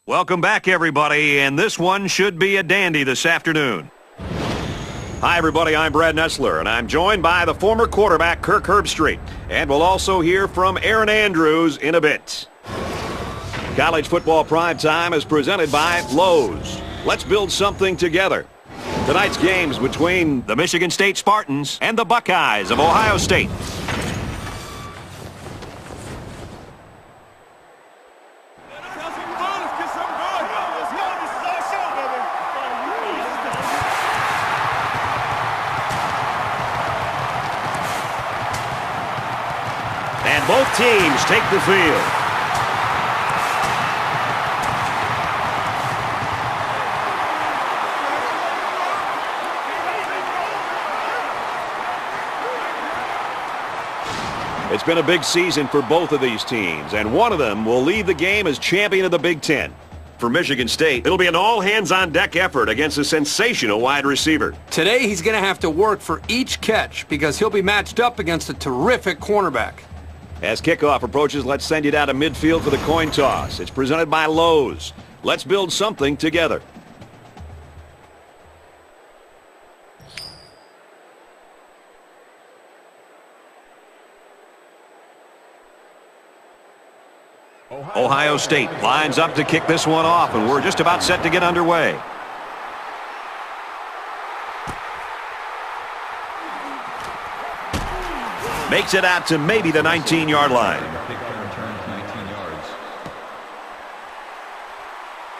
Welcome back, everybody, and this one should be a dandy this afternoon. Hi, everybody. I'm Brad Nessler, and I'm joined by the former quarterback, Kirk Herbstreit. And we'll also hear from Aaron Andrews in a bit. College football prime time is presented by Lowe's. Let's build something together. Tonight's games between the Michigan State Spartans and the Buckeyes of Ohio State. And both teams take the field. It's been a big season for both of these teams, and one of them will leave the game as champion of the Big Ten. For Michigan State, it'll be an all-hands-on-deck effort against a sensational wide receiver. Today, he's going to have to work for each catch because he'll be matched up against a terrific cornerback. As kickoff approaches, let's send you down to midfield for the coin toss. It's presented by Lowe's. Let's build something together. Ohio State lines up to kick this one off, and we're just about set to get underway. Makes it out to maybe the 19-yard line.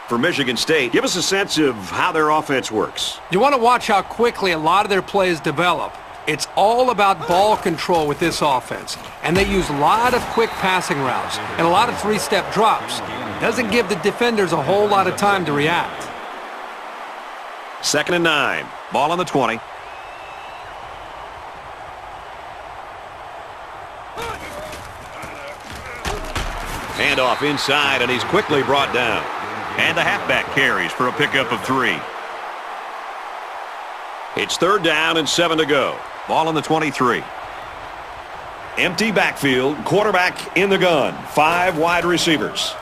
For Michigan State, give us a sense of how their offense works. You want to watch how quickly a lot of their plays develop. It's all about ball control with this offense. And they use a lot of quick passing routes and a lot of three-step drops. Doesn't give the defenders a whole lot of time to react. 2nd and 9. Ball on the 20. Handoff inside, and he's quickly brought down. And the halfback carries for a pickup of 3. It's 3rd down and 7 to go. Ball on the 23. Empty backfield, quarterback in the gun. 5 wide receivers.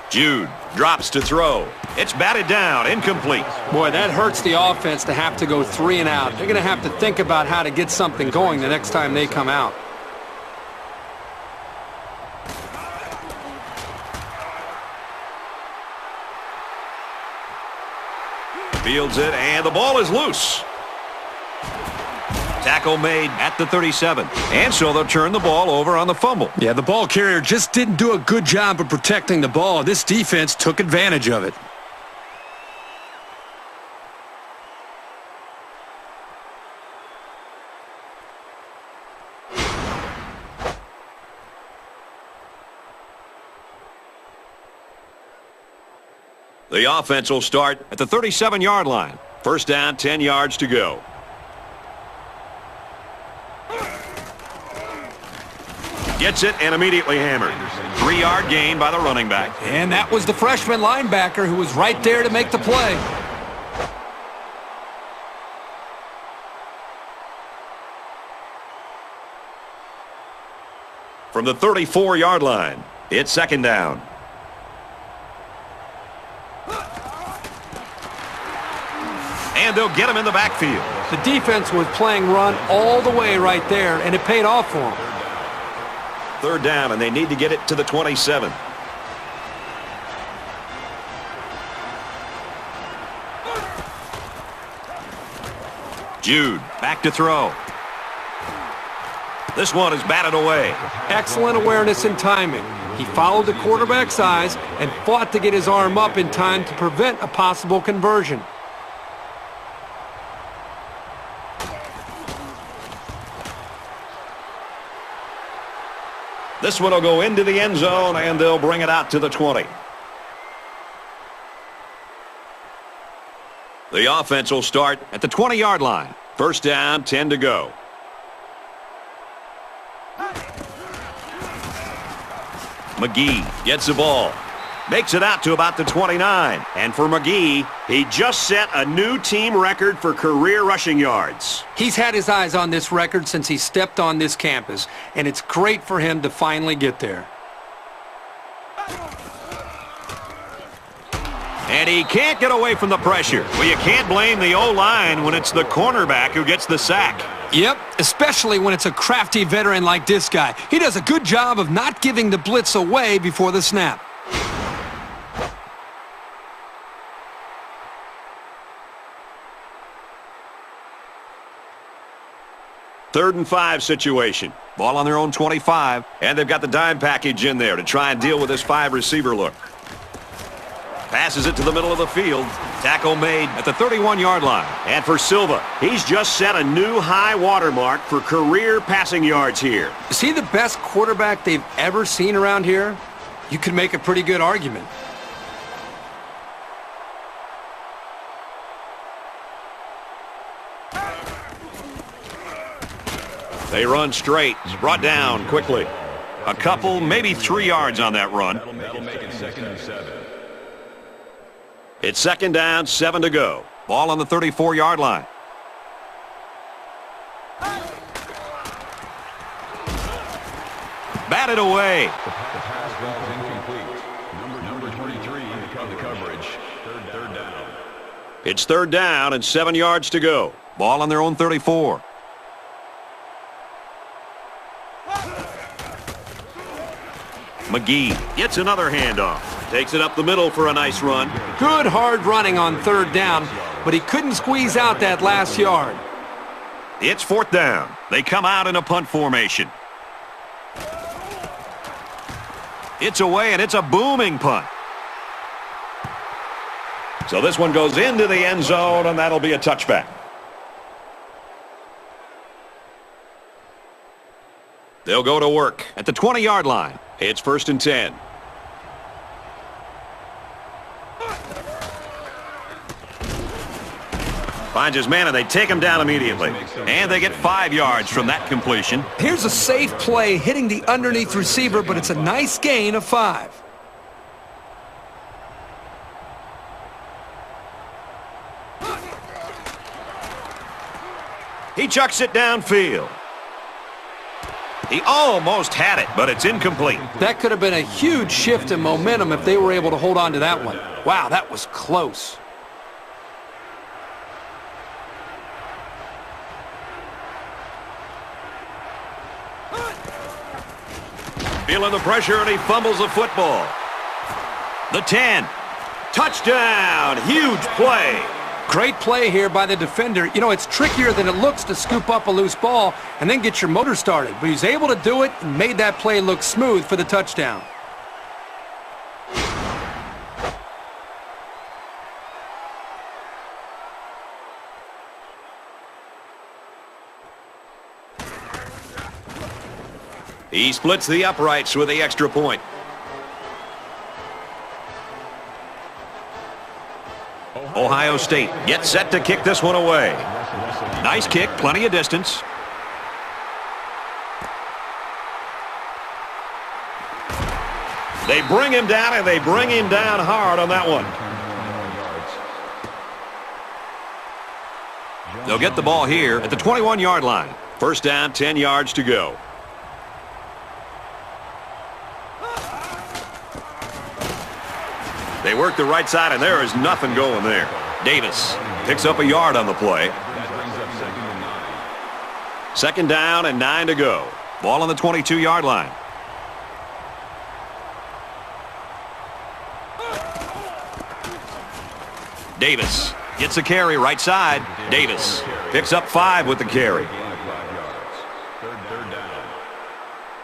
Jude drops to throw. It's batted down, incomplete. Boy, that hurts the offense to have to go 3 and out. They're going to have to think about how to get something going the next time they come out. Fields it, and the ball is loose. Tackle made at the 37. And so they'll turn the ball over on the fumble. Yeah, the ball carrier just didn't do a good job of protecting the ball. This defense took advantage of it. The offense will start at the 37-yard line. 1st down, 10 yards to go. Gets it and immediately hammered. 3-yard gain by the running back. And that was the freshman linebacker who was right there to make the play. From the 34-yard line, it's 2nd down. And they'll get him in the backfield. The defense was playing run all the way right there, and it paid off for them. 3rd down, and they need to get it to the 27. Jude back to throw. This one is batted away. Excellent awareness and timing. He followed the quarterback's eyes and fought to get his arm up in time to prevent a possible conversion. This one will go into the end zone, and they'll bring it out to the 20. The offense will start at the 20-yard line. 1st down, 10 to go. McGee gets the ball. Makes it out to about the 29. And for McGee, he just set a new team record for career rushing yards. He's had his eyes on this record since he stepped on this campus, and it's great for him to finally get there. And he can't get away from the pressure. Well, you can't blame the O-line when it's the cornerback who gets the sack. Yep, especially when it's a crafty veteran like this guy. He does a good job of not giving the blitz away before the snap. Third and 5 situation. Ball on their own 25, and they've got the dime package in there to try and deal with this 5-receiver look. Passes it to the middle of the field. Tackle made at the 31-yard line. And for Silva, he's just set a new high water mark for career passing yards here. Is he the best quarterback they've ever seen around here? You could make a pretty good argument. They run straight. It's brought down quickly. A couple, maybe 3 yards on that run. That'll make it 2nd and 7. It's 2nd down, 7 to go. Ball on the 34-yard line. Batted away. The pass was incomplete. Number 23 caught the coverage. Third down. It's 3rd down and 7 yards to go. Ball on their own 34. McGee gets another handoff. Takes it up the middle for a nice run. Good hard running on 3rd down, but he couldn't squeeze out that last yard. It's 4th down. They come out in a punt formation. It's away, and it's a booming punt. So this one goes into the end zone, and that'll be a touchback. They'll go to work at the 20-yard line. It's 1st and 10. Finds his man, and they take him down immediately. And they get 5 yards from that completion. Here's a safe play hitting the underneath receiver, but it's a nice gain of 5. He chucks it downfield. He almost had it, but it's incomplete. That could have been a huge shift in momentum if they were able to hold on to that one. Wow, that was close. Feeling the pressure, and he fumbles the football. The 10. Touchdown. Huge play. Great play here by the defender. You know, it's trickier than it looks to scoop up a loose ball and then get your motor started. But he's able to do it and made that play look smooth for the touchdown. He splits the uprights with the extra point. Ohio State gets set to kick this one away. Nice kick, plenty of distance. They bring him down, and they bring him down hard on that one. They'll get the ball here at the 21-yard line. 1st down, 10 yards to go. They work the right side, and there is nothing going there. Davis picks up a yard on the play. 2nd down and 9 to go. Ball on the 22-yard line. Davis gets a carry right side. Davis picks up 5 with the carry.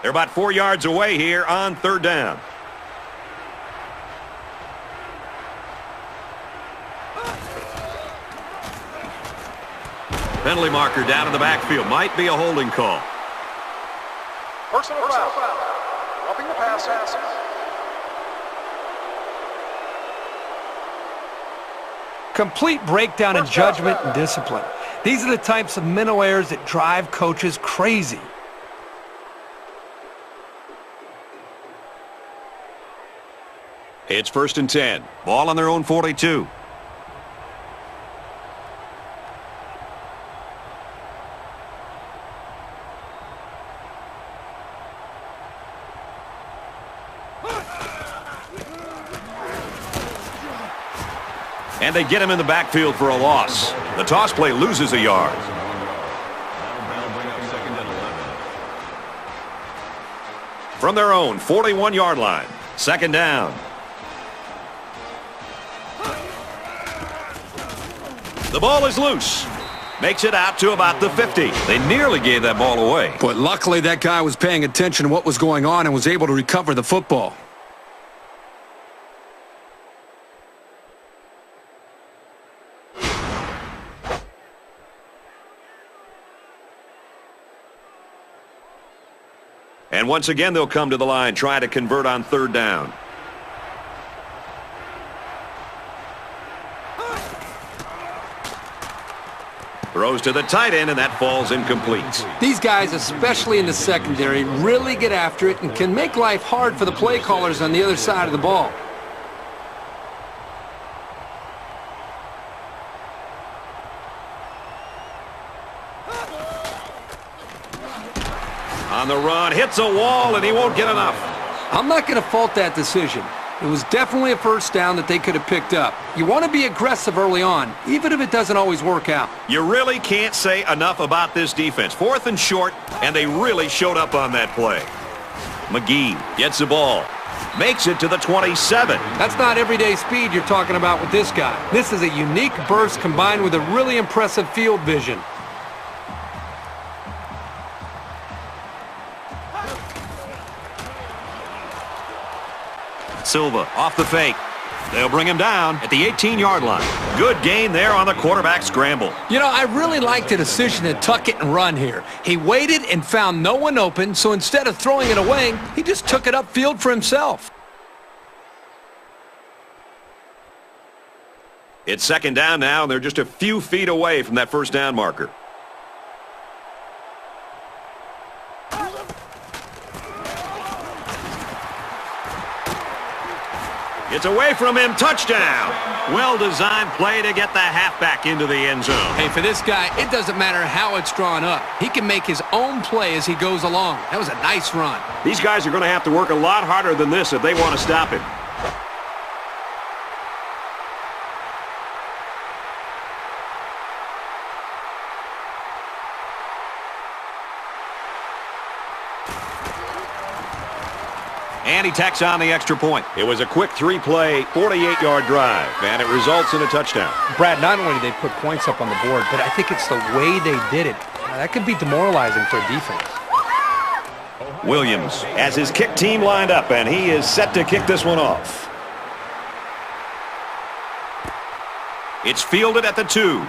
They're about 4 yards away here on 3rd down. Penalty marker down in the backfield. Might be a holding call. Personal foul. Roughing the passer. Complete breakdown in judgment and discipline. These are the types of mental errors that drive coaches crazy. It's 1st and 10. Ball on their own 42. And they get him in the backfield for a loss. The toss play loses a yard. That'll bring up 2nd and 11. From their own 41-yard line. 2nd down. The ball is loose. Makes it out to about the 50. They nearly gave that ball away. But luckily that guy was paying attention to what was going on and was able to recover the football. And once again, they'll come to the line, try to convert on 3rd down. Throws to the tight end, and that falls incomplete. These guys, especially in the secondary, really get after it and can make life hard for the play callers on the other side of the ball. On the run, hits a wall, and he won't get enough. I'm not going to fault that decision. It was definitely a first down that they could have picked up. You want to be aggressive early on, even if it doesn't always work out. You really can't say enough about this defense. 4th and short, and they really showed up on that play. McGee gets the ball. Makes it to the 27. That's not everyday speed you're talking about with this guy. This is a unique burst combined with a really impressive field vision. Silva off the fake. They'll bring him down at the 18-yard line. Good gain there on the quarterback scramble. You know, I really like the decision to tuck it and run here. He waited and found no one open, so instead of throwing it away, he just took it upfield for himself. It's 2nd down now, and they're just a few feet away from that 1st down marker. It's away from him. Touchdown. Well-designed play to get the halfback into the end zone. Hey, for this guy, it doesn't matter how it's drawn up. He can make his own play as he goes along. That was a nice run. These guys are going to have to work a lot harder than this if they want to stop him. And he tacks on the extra point. It was a quick 3-play, 48-yard drive, and it results in a touchdown. Brad, not only did they put points up on the board, but I think it's the way they did it. That could be demoralizing for a defense. Williams has his kick team lined up, and he is set to kick this one off. It's fielded at the 2.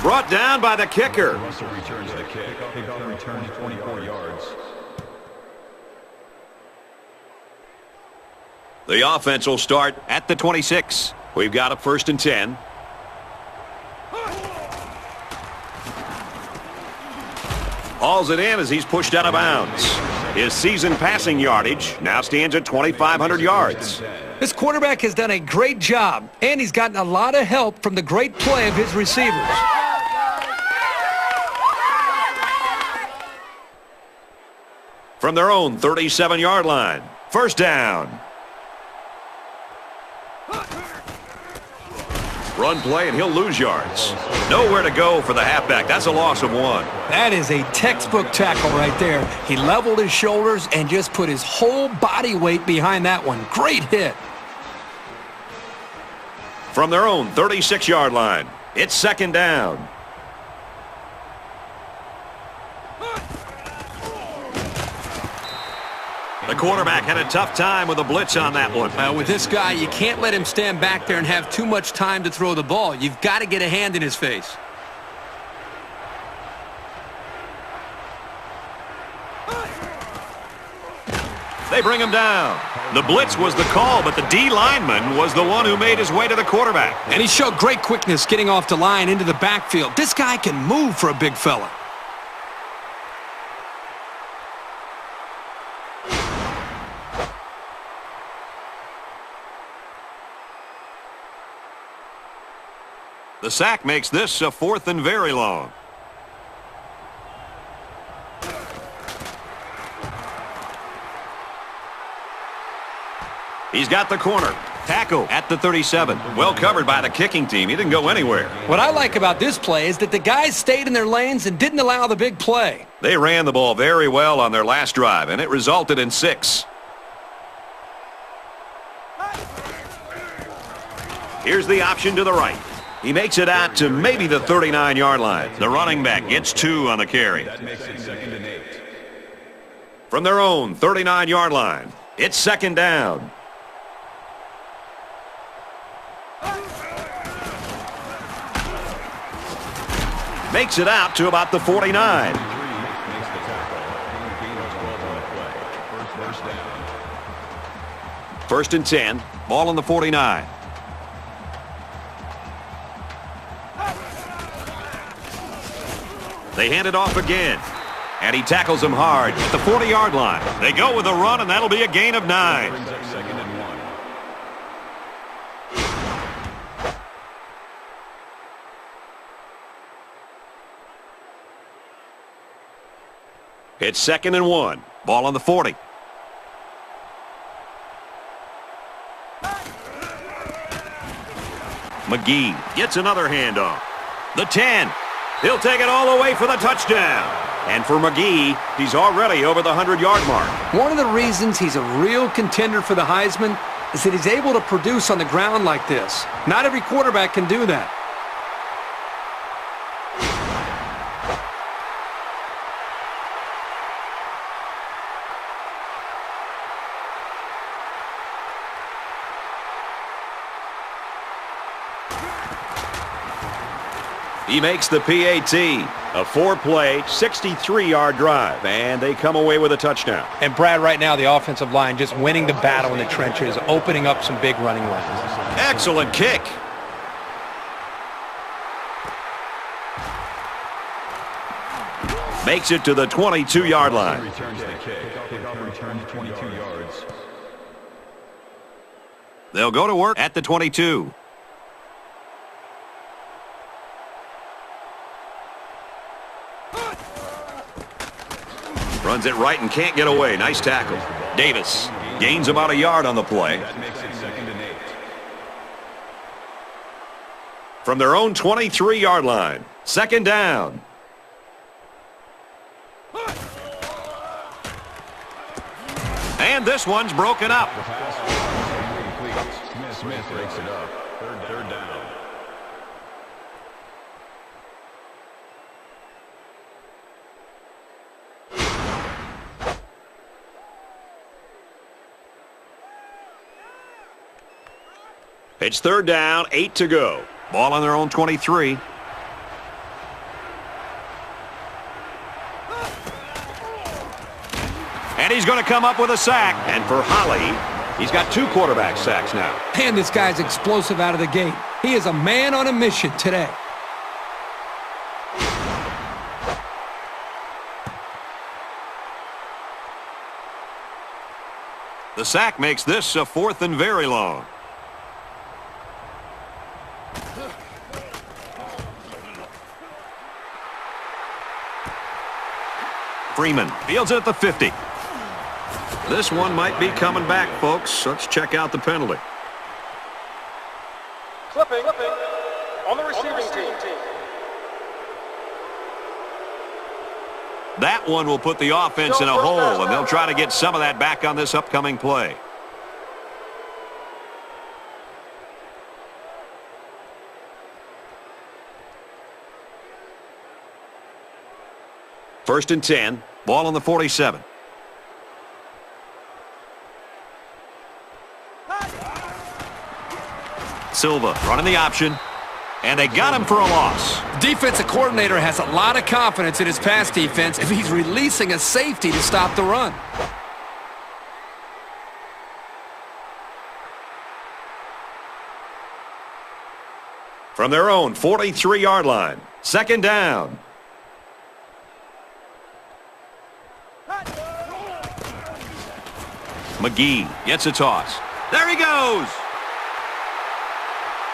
Brought down by the kicker. Russell returns the kick. Kickoff returns 24 yards. The offense will start at the 26. We've got a 1st and 10. Hauls it in as he's pushed out of bounds. His season passing yardage now stands at 2,500 yards. This quarterback has done a great job, and he's gotten a lot of help from the great play of his receivers. From their own 37-yard line. 1st down. Run play, and he'll lose yards. Nowhere to go for the halfback. That's a loss of 1. That is a textbook tackle right there. He leveled his shoulders and just put his whole body weight behind that one. Great hit. From their own 36-yard line, it's 2nd down. The quarterback had a tough time with a blitz on that one. With this guy, you can't let him stand back there and have too much time to throw the ball. You've got to get a hand in his face. They bring him down. The blitz was the call, but the D lineman was the one who made his way to the quarterback. And he showed great quickness getting off the line into the backfield. This guy can move for a big fella. The sack makes this a 4th and very long. He's got the corner. Tackle at the 37. Well covered by the kicking team. He didn't go anywhere. What I like about this play is that the guys stayed in their lanes and didn't allow the big play. They ran the ball very well on their last drive, and it resulted in 6. Here's the option to the right. He makes it out to maybe the 39-yard line. The running back gets 2 on the carry. That makes it 2nd and 8. From their own 39-yard line, it's 2nd down. Makes it out to about the 49. Makes the tackle. Gain of 12 on the play. First down. 1st and 10. Ball on the 49. They hand it off again. And he tackles him hard at the 40-yard line. They go with a run, and that'll be a gain of 9. Brings up 2nd and 1. It's 2nd and 1. Ball on the 40. McGee gets another handoff. The 10. He'll take it all the way for the touchdown. And for McGee, he's already over the 100-yard mark. One of the reasons he's a real contender for the Heisman is that he's able to produce on the ground like this. Not every quarterback can do that. He makes the PAT, a 4-play, 63-yard drive, and they come away with a touchdown. And Brad, right now, the offensive line just winning the battle in the trenches, opening up some big running lanes. Excellent kick. Makes it to the 22-yard line. Returns the kick. Kickoff returns 22 yards. They'll go to work at the 22. Runs it right and can't get away. Nice tackle. Davis gains about a yard on the play. That makes it 2nd and 8. From their own 23-yard line. 2nd down. And this one's broken up. The pass incomplete. Smith breaks it up. Third down. It's 3rd down, 8 to go. Ball on their own 23. And he's going to come up with a sack. And for Holly, he's got 2 quarterback sacks now. And this guy's explosive out of the gate. He is a man on a mission today. The sack makes this a 4th and very long. Freeman fields it at the 50. This one might be coming back, folks. Let's check out the penalty. Clipping on the receiving team. That one will put the offense in a hole, and they'll try to get some of that back on this upcoming play. First and 10. Ball on the 47. Silva running the option. And they got him for a loss. Defensive coordinator has a lot of confidence in his pass defense if he's releasing a safety to stop the run. From their own 43-yard line. 2nd down. McGee gets a toss. There he goes.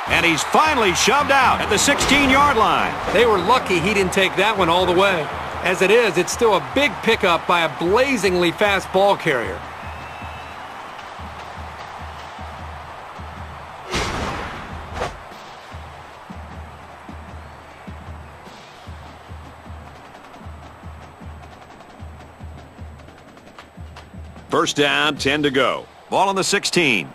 And he's finally shoved out at the 16-yard line. They were lucky he didn't take that one all the way. As it is, it's still a big pickup by a blazingly fast ball carrier. First down, 10 to go. Ball on the 16.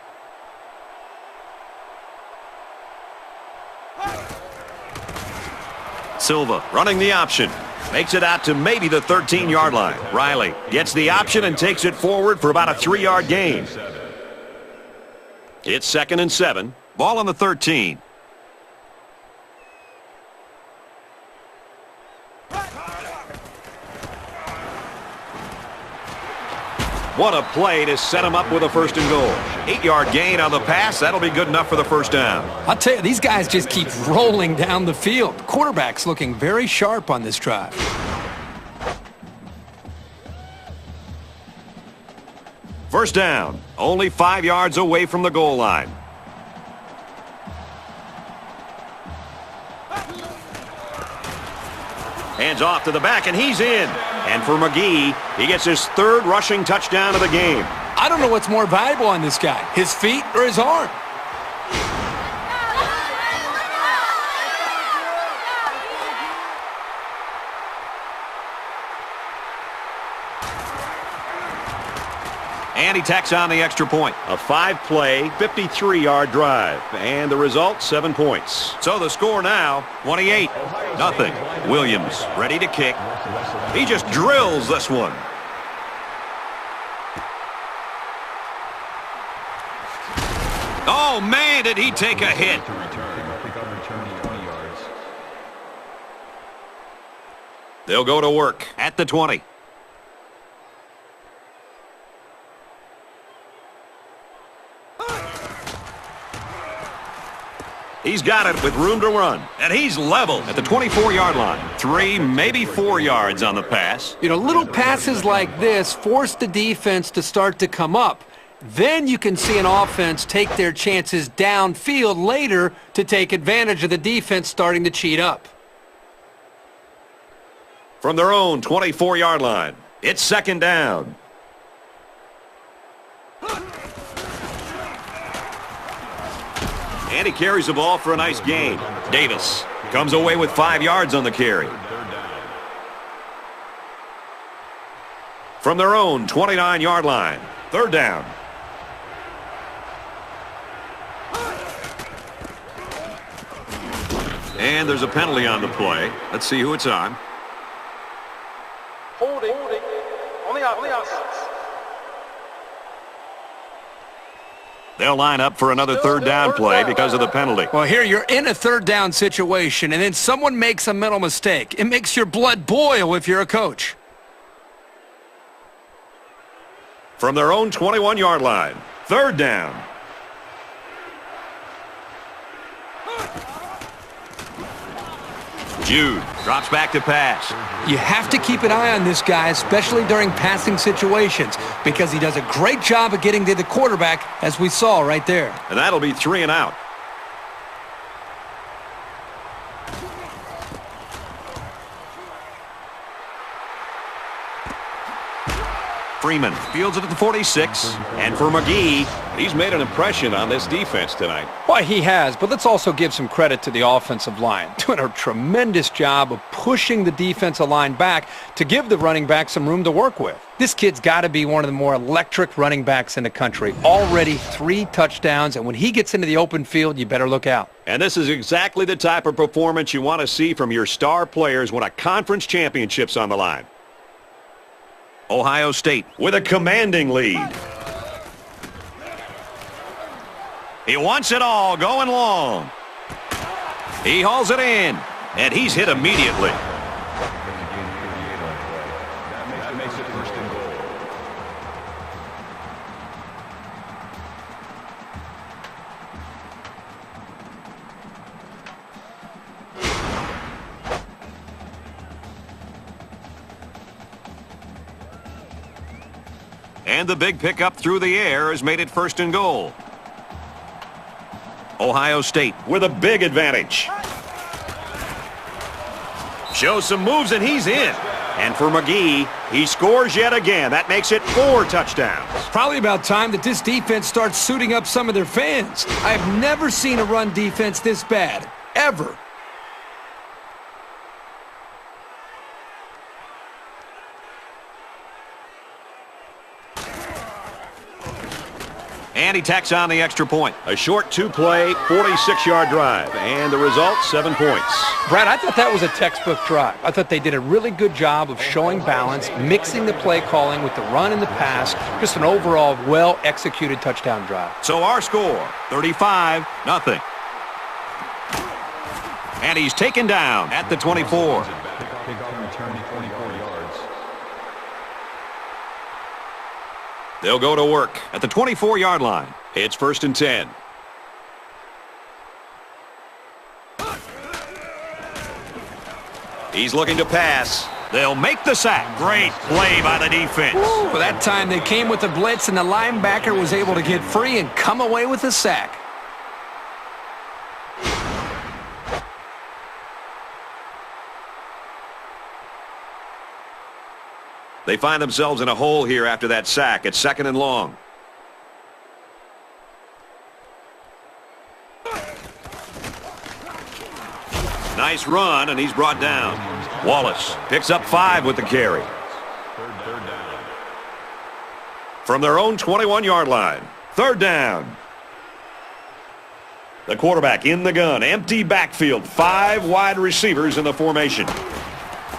Silva running the option. Makes it out to maybe the 13-yard line. Riley gets the option and takes it forward for about a 3-yard gain. It's 2nd and 7. Ball on the 13. What a play to set him up with a 1st and goal. 8-yard gain on the pass. That'll be good enough for the first down. I'll tell you, these guys just keep rolling down the field. Quarterback's looking very sharp on this drive. First down, only 5 yards away from the goal line. Hands off to the back, and he's in. And for McGee, he gets his 3rd rushing touchdown of the game. I don't know what's more valuable on this guy, his feet or his arm. And he tacks on the extra point. A 5-play, 53-yard drive. And the result, 7 points. So the score now, 28-0. Williams ready to kick. He just drills this one. Oh, man, did he take a hit. They'll go to work at the 20. He's got it with room to run, and he's level at the 24-yard line. 3, maybe 4 yards on the pass. You know, little passes like this force the defense to start to come up. Then you can see an offense take their chances downfield later to take advantage of the defense starting to cheat up. From their own 24-yard line, it's 2nd down. And he carries the ball for a nice gain. Davis comes away with 5 yards on the carry. From their own 29-yard line, 3rd down. And there's a penalty on the play. Let's see who it's on. Holding on the offense. They'll line up for another 3rd down play because of the penalty. Well, here you're in a 3rd down situation, and then someone makes a mental mistake. It makes your blood boil if you're a coach. From their own 21-yard line, 3rd down. Jude drops back to pass. You have to keep an eye on this guy, especially during passing situations, because he does a great job of getting to the quarterback, as we saw right there. And that'll be 3 and out. Freeman fields it at the 46. And for McGee, he's made an impression on this defense tonight. Why, he has, but let's also give some credit to the offensive line. Doing a tremendous job of pushing the defensive line back to give the running back some room to work with. This kid's got to be one of the more electric running backs in the country. Already 3 touchdowns, and when he gets into the open field, you better look out. And this is exactly the type of performance you want to see from your star players when a conference championship's on the line. Ohio State with a commanding lead. He wants it all going long. He hauls it in, and he's hit immediately. That makes it 1st and goal. And the big pickup through the air has made it 1st and goal. Ohio State with a big advantage. Shows some moves, and he's in. And for McGee, he scores yet again. That makes it 4 touchdowns. Probably about time that this defense starts suiting up some of their fans. I've never seen a run defense this bad, ever. And he tacks on the extra point. A short two-play, 46-yard drive. And the result, 7 points. Brad, I thought that was a textbook drive. I thought they did a really good job of showing balance, mixing the play calling with the run and the pass. Just an overall well-executed touchdown drive. So our score, 35-0. And he's taken down at the 24. They'll go to work at the 24-yard line. It's 1st and 10. He's looking to pass. They'll make the sack. Great play by the defense. Ooh, that time they came with the blitz, and the linebacker was able to get free and come away with the sack. They find themselves in a hole here after that sack. It's 2nd and long. Nice run, and he's brought down. Wallace picks up 5 with the carry. Third down. From their own 21-yard line. 3rd down. The quarterback in the gun. Empty backfield. 5 wide receivers in the formation.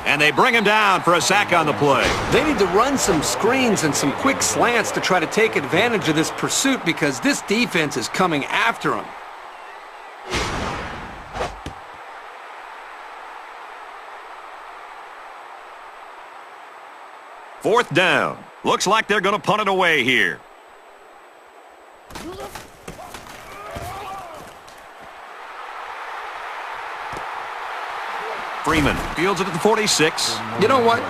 And they bring him down for a sack on the play. They need to run some screens and some quick slants to try to take advantage of this pursuit because this defense is coming after them. Fourth down. Looks like they're going to punt it away here. Freeman fields it at the 46. You know what?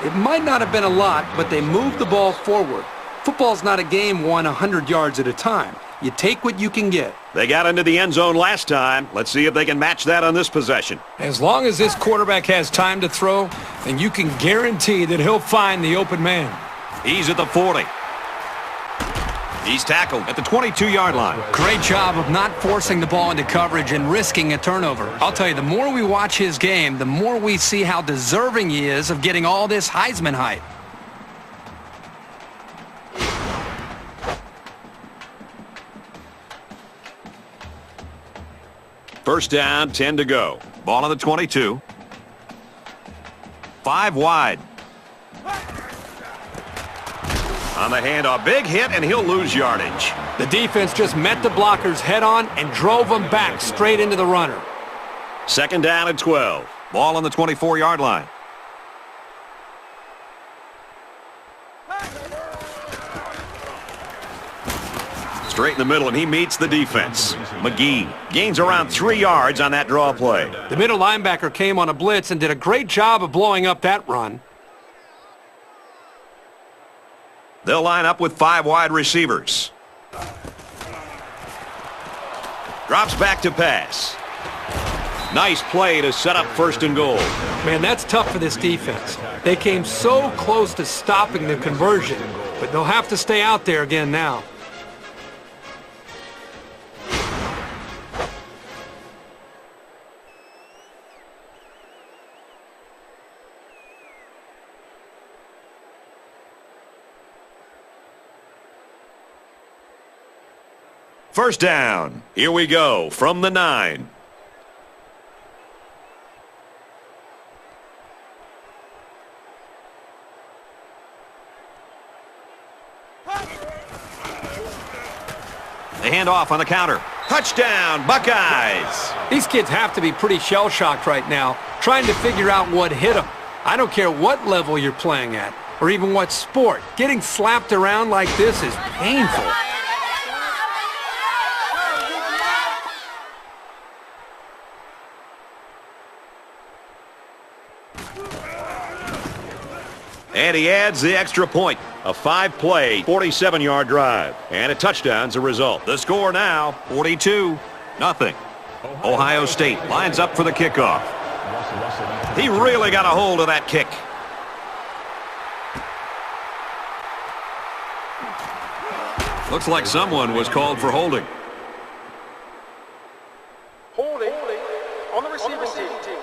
It might not have been a lot, but they moved the ball forward. Football's not a game won 100 yards at a time. You take what you can get. They got into the end zone last time. Let's see if they can match that on this possession. As long as this quarterback has time to throw, then you can guarantee that he'll find the open man. He's at the 40. He's tackled at the 22-yard line. Great job of not forcing the ball into coverage and risking a turnover. I'll tell you, the more we watch his game, the more we see how deserving he is of getting all this Heisman hype. First down, 10 to go. Ball on the 22. 5 wide. On the handoff, big hit, and he'll lose yardage. The defense just met the blockers head-on and drove them back straight into the runner. 2nd down and 12. Ball on the 24-yard line. Straight in the middle, and he meets the defense. McGee gains around 3 yards on that draw play. The middle linebacker came on a blitz and did a great job of blowing up that run. They'll line up with 5 wide receivers. Drops back to pass. Nice play to set up 1st and goal. Man, that's tough for this defense. They came so close to stopping the conversion, but they'll have to stay out there again now. First down. Here we go from the 9. They hand off on the counter. Touchdown, Buckeyes. These kids have to be pretty shell-shocked right now, trying to figure out what hit them. I don't care what level you're playing at, or even what sport. Getting slapped around like this is painful. And he adds the extra point. A 5-play, 47-yard drive. And a touchdown's a result. The score now, 42-0. Ohio State lines up for the kickoff. He really got a hold of that kick. Looks like someone was called for holding. Holding on the receiving team.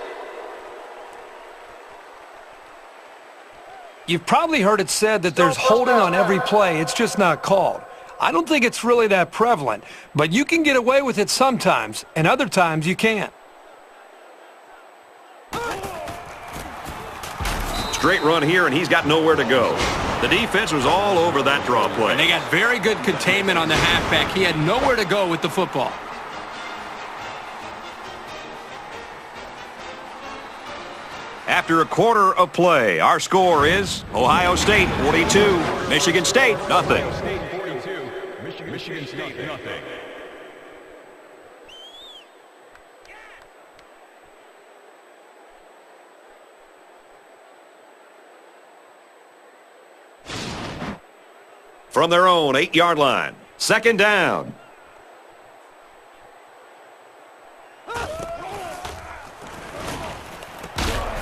You've probably heard it said that there's holding on every play. It's just not called. I don't think it's really that prevalent, but you can get away with it sometimes, and other times you can't. Straight run here, and he's got nowhere to go. The defense was all over that draw play. And they got very good containment on the halfback. He had nowhere to go with the football. After a quarter of play, our score is Ohio State 42, Michigan State nothing. State 42, Michigan State nothing. From their own 8-yard line, second down.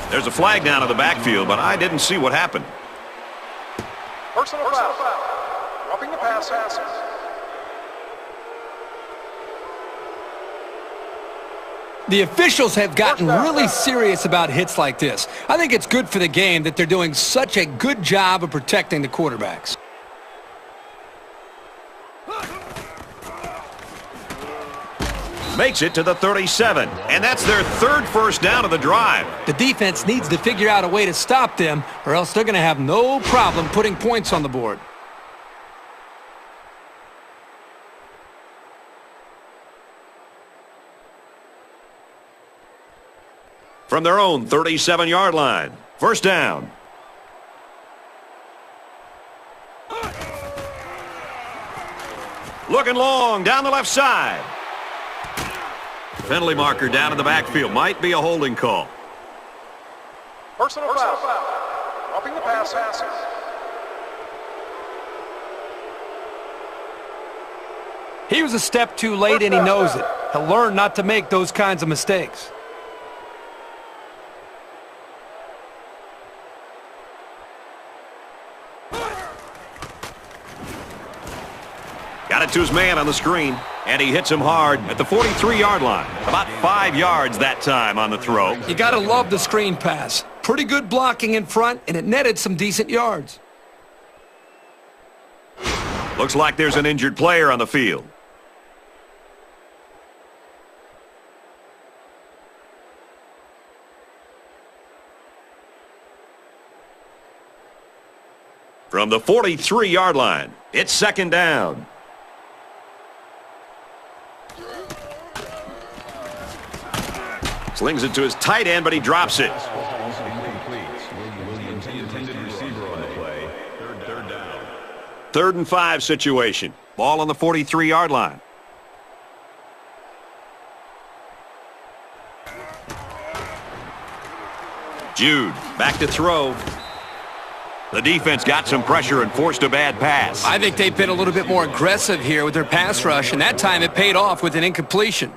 There's a flag down in the backfield, but I didn't see what happened. Personal foul. Dropping the pass. The officials have gotten really serious about hits like this. I think it's good for the game that they're doing such a good job of protecting the quarterbacks. Makes it to the 37, and that's their third first down of the drive. The defense needs to figure out a way to stop them, or else they're going to have no problem putting points on the board. From their own 37-yard line, first down. Looking long down the left side. Penalty marker down in the backfield. Might be a holding call. Personal foul. Dropping the pass. He was a step too late, and he knows it. He'll learn not to make those kinds of mistakes. Got it to his man on the screen, and he hits him hard at the 43-yard line. About 5 yards that time on the throw. You got to love the screen pass. Pretty good blocking in front, and it netted some decent yards. Looks like there's an injured player on the field. From the 43-yard line, it's second down. Slings it to his tight end, but he drops it. Third and 5 situation. Ball on the 43-yard line. Jude back to throw. The defense got some pressure and forced a bad pass. I think they've been a little bit more aggressive here with their pass rush, and that time it paid off with an incompletion.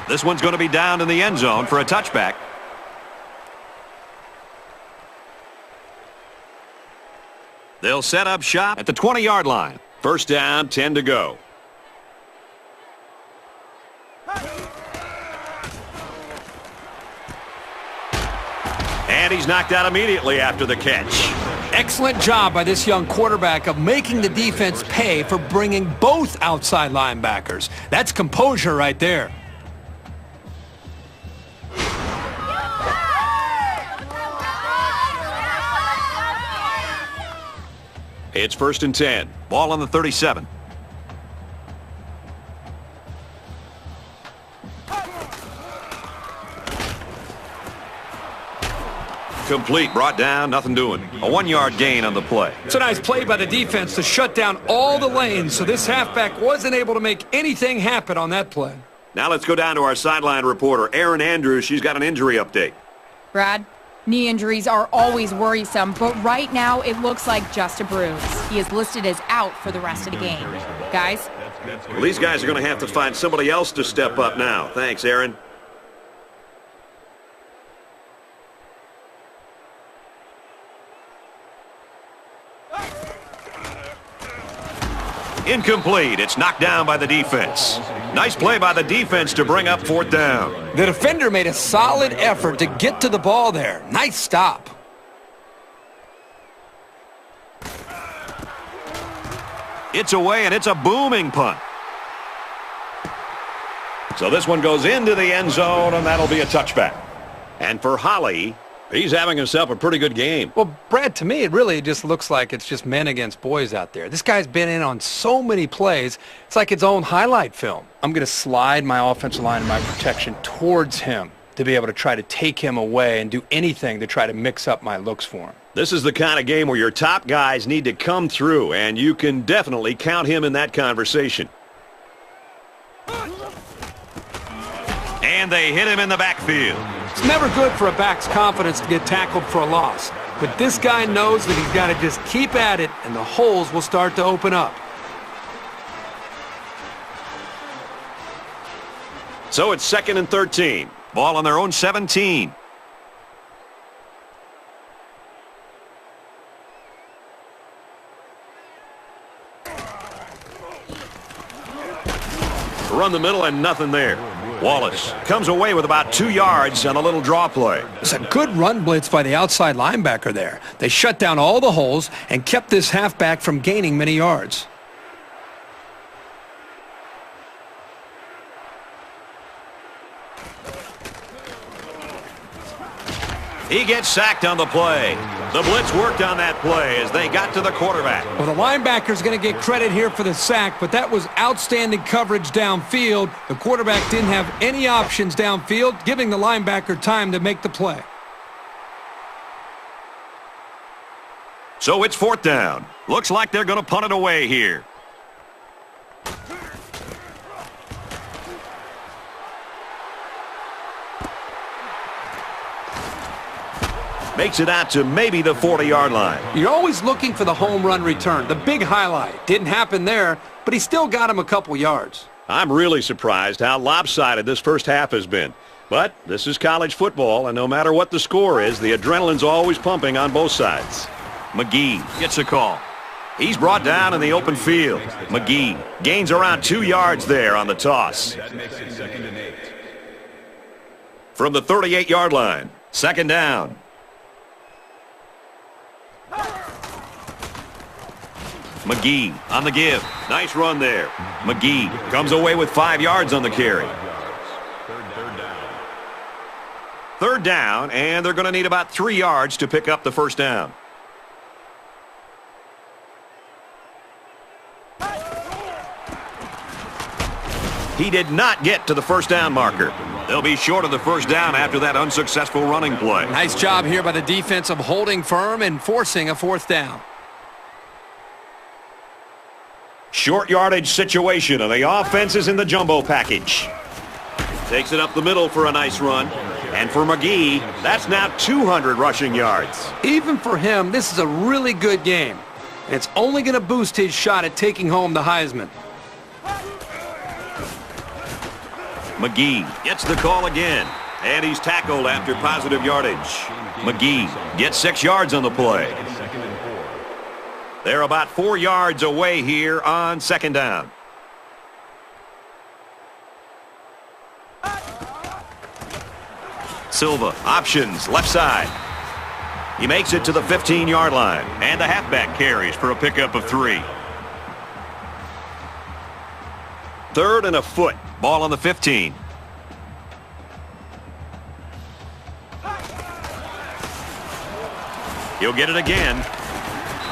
This one's going to be down in the end zone for a touchback. They'll set up shop at the 20-yard line. First down, 10 to go. And he's knocked out immediately after the catch. Excellent job by this young quarterback of making the defense pay for bringing both outside linebackers. That's composure right there. It's first and 10. Ball on the 37. Complete, brought down, nothing doing. A 1-yard gain on the play. It's a nice play by the defense to shut down all the lanes, so this halfback wasn't able to make anything happen on that play. Now let's go down to our sideline reporter, Erin Andrews. She's got an injury update. Brad, knee injuries are always worrisome, but right now it looks like just a bruise. He is listed as out for the rest of the game. Guys? Well, these guys are going to have to find somebody else to step up now. Thanks, Erin. Incomplete. It's knocked down by the defense. Nice play by the defense to bring up fourth down. The defender made a solid effort to get to the ball there. Nice stop. It's away, and it's a booming punt. So this one goes into the end zone, and that'll be a touchback. And for Holly, he's having himself a pretty good game. Well, Brad, to me, it really just looks like it's just men against boys out there. This guy's been in on so many plays, it's like its own highlight film. I'm going to slide my offensive line and my protection towards him to be able to try to take him away and do anything to try to mix up my looks for him. This is the kind of game where your top guys need to come through, and you can definitely count him in that conversation. And they hit him in the backfield. It's never good for a back's confidence to get tackled for a loss. But this guy knows that he's got to just keep at it, and the holes will start to open up. So it's 2nd and 13. Ball on their own 17. Run the middle and nothing there. Wallace comes away with about 2 yards on a little draw play. It's a good run blitz by the outside linebacker there. They shut down all the holes and kept this halfback from gaining many yards. He gets sacked on the play. The blitz worked on that play as they got to the quarterback. Well, the linebacker's going to get credit here for the sack, but that was outstanding coverage downfield. The quarterback didn't have any options downfield, giving the linebacker time to make the play. So it's 4th down. Looks like they're going to punt it away here. Makes it out to maybe the 40-yard line. You're always looking for the home run return, the big highlight. Didn't happen there, but he still got him a couple yards. I'm really surprised how lopsided this first half has been. But this is college football, and no matter what the score is, the adrenaline's always pumping on both sides. McGee gets a call. He's brought down in the open field. McGee gains around 2 yards there on the toss. That makes it 2nd and 8. From the 38-yard line, 2nd down. McGee on the give. Nice run there. McGee comes away with 5 yards on the carry. Third down, and they're going to need about 3 yards to pick up the first down. He did not get to the first down marker. They'll be short of the first down after that unsuccessful running play. Nice job here by the defense of holding firm and forcing a 4th down. Short yardage situation, and the offense is in the jumbo package. Takes it up the middle for a nice run. And for McGee, that's now 200 rushing yards. Even for him, this is a really good game. And it's only going to boost his shot at taking home the Heisman. McGee gets the call again, and he's tackled after positive yardage. McGee gets 6 yards on the play. They're about 4 yards away here on 2nd down. Silva options left side. He makes it to the 15-yard line, and the halfback carries for a pickup of 3. 3rd and a foot. Ball on the 15. He'll get it again.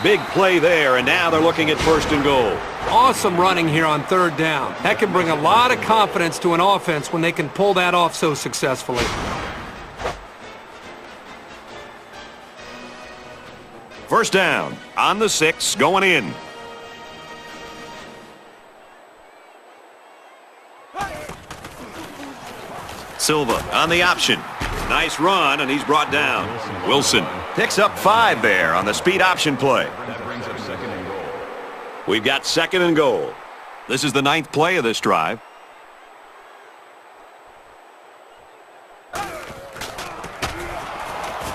Big play there, and now they're looking at 1st and goal. Awesome running here on 3rd down. That can bring a lot of confidence to an offense when they can pull that off so successfully. 1st down on the 6, going in. Silva on the option. Nice run, and he's brought down. Wilson picks up 5 there on the speed option play. That brings up 2nd and goal. We've got 2nd and goal. This is the 9th play of this drive.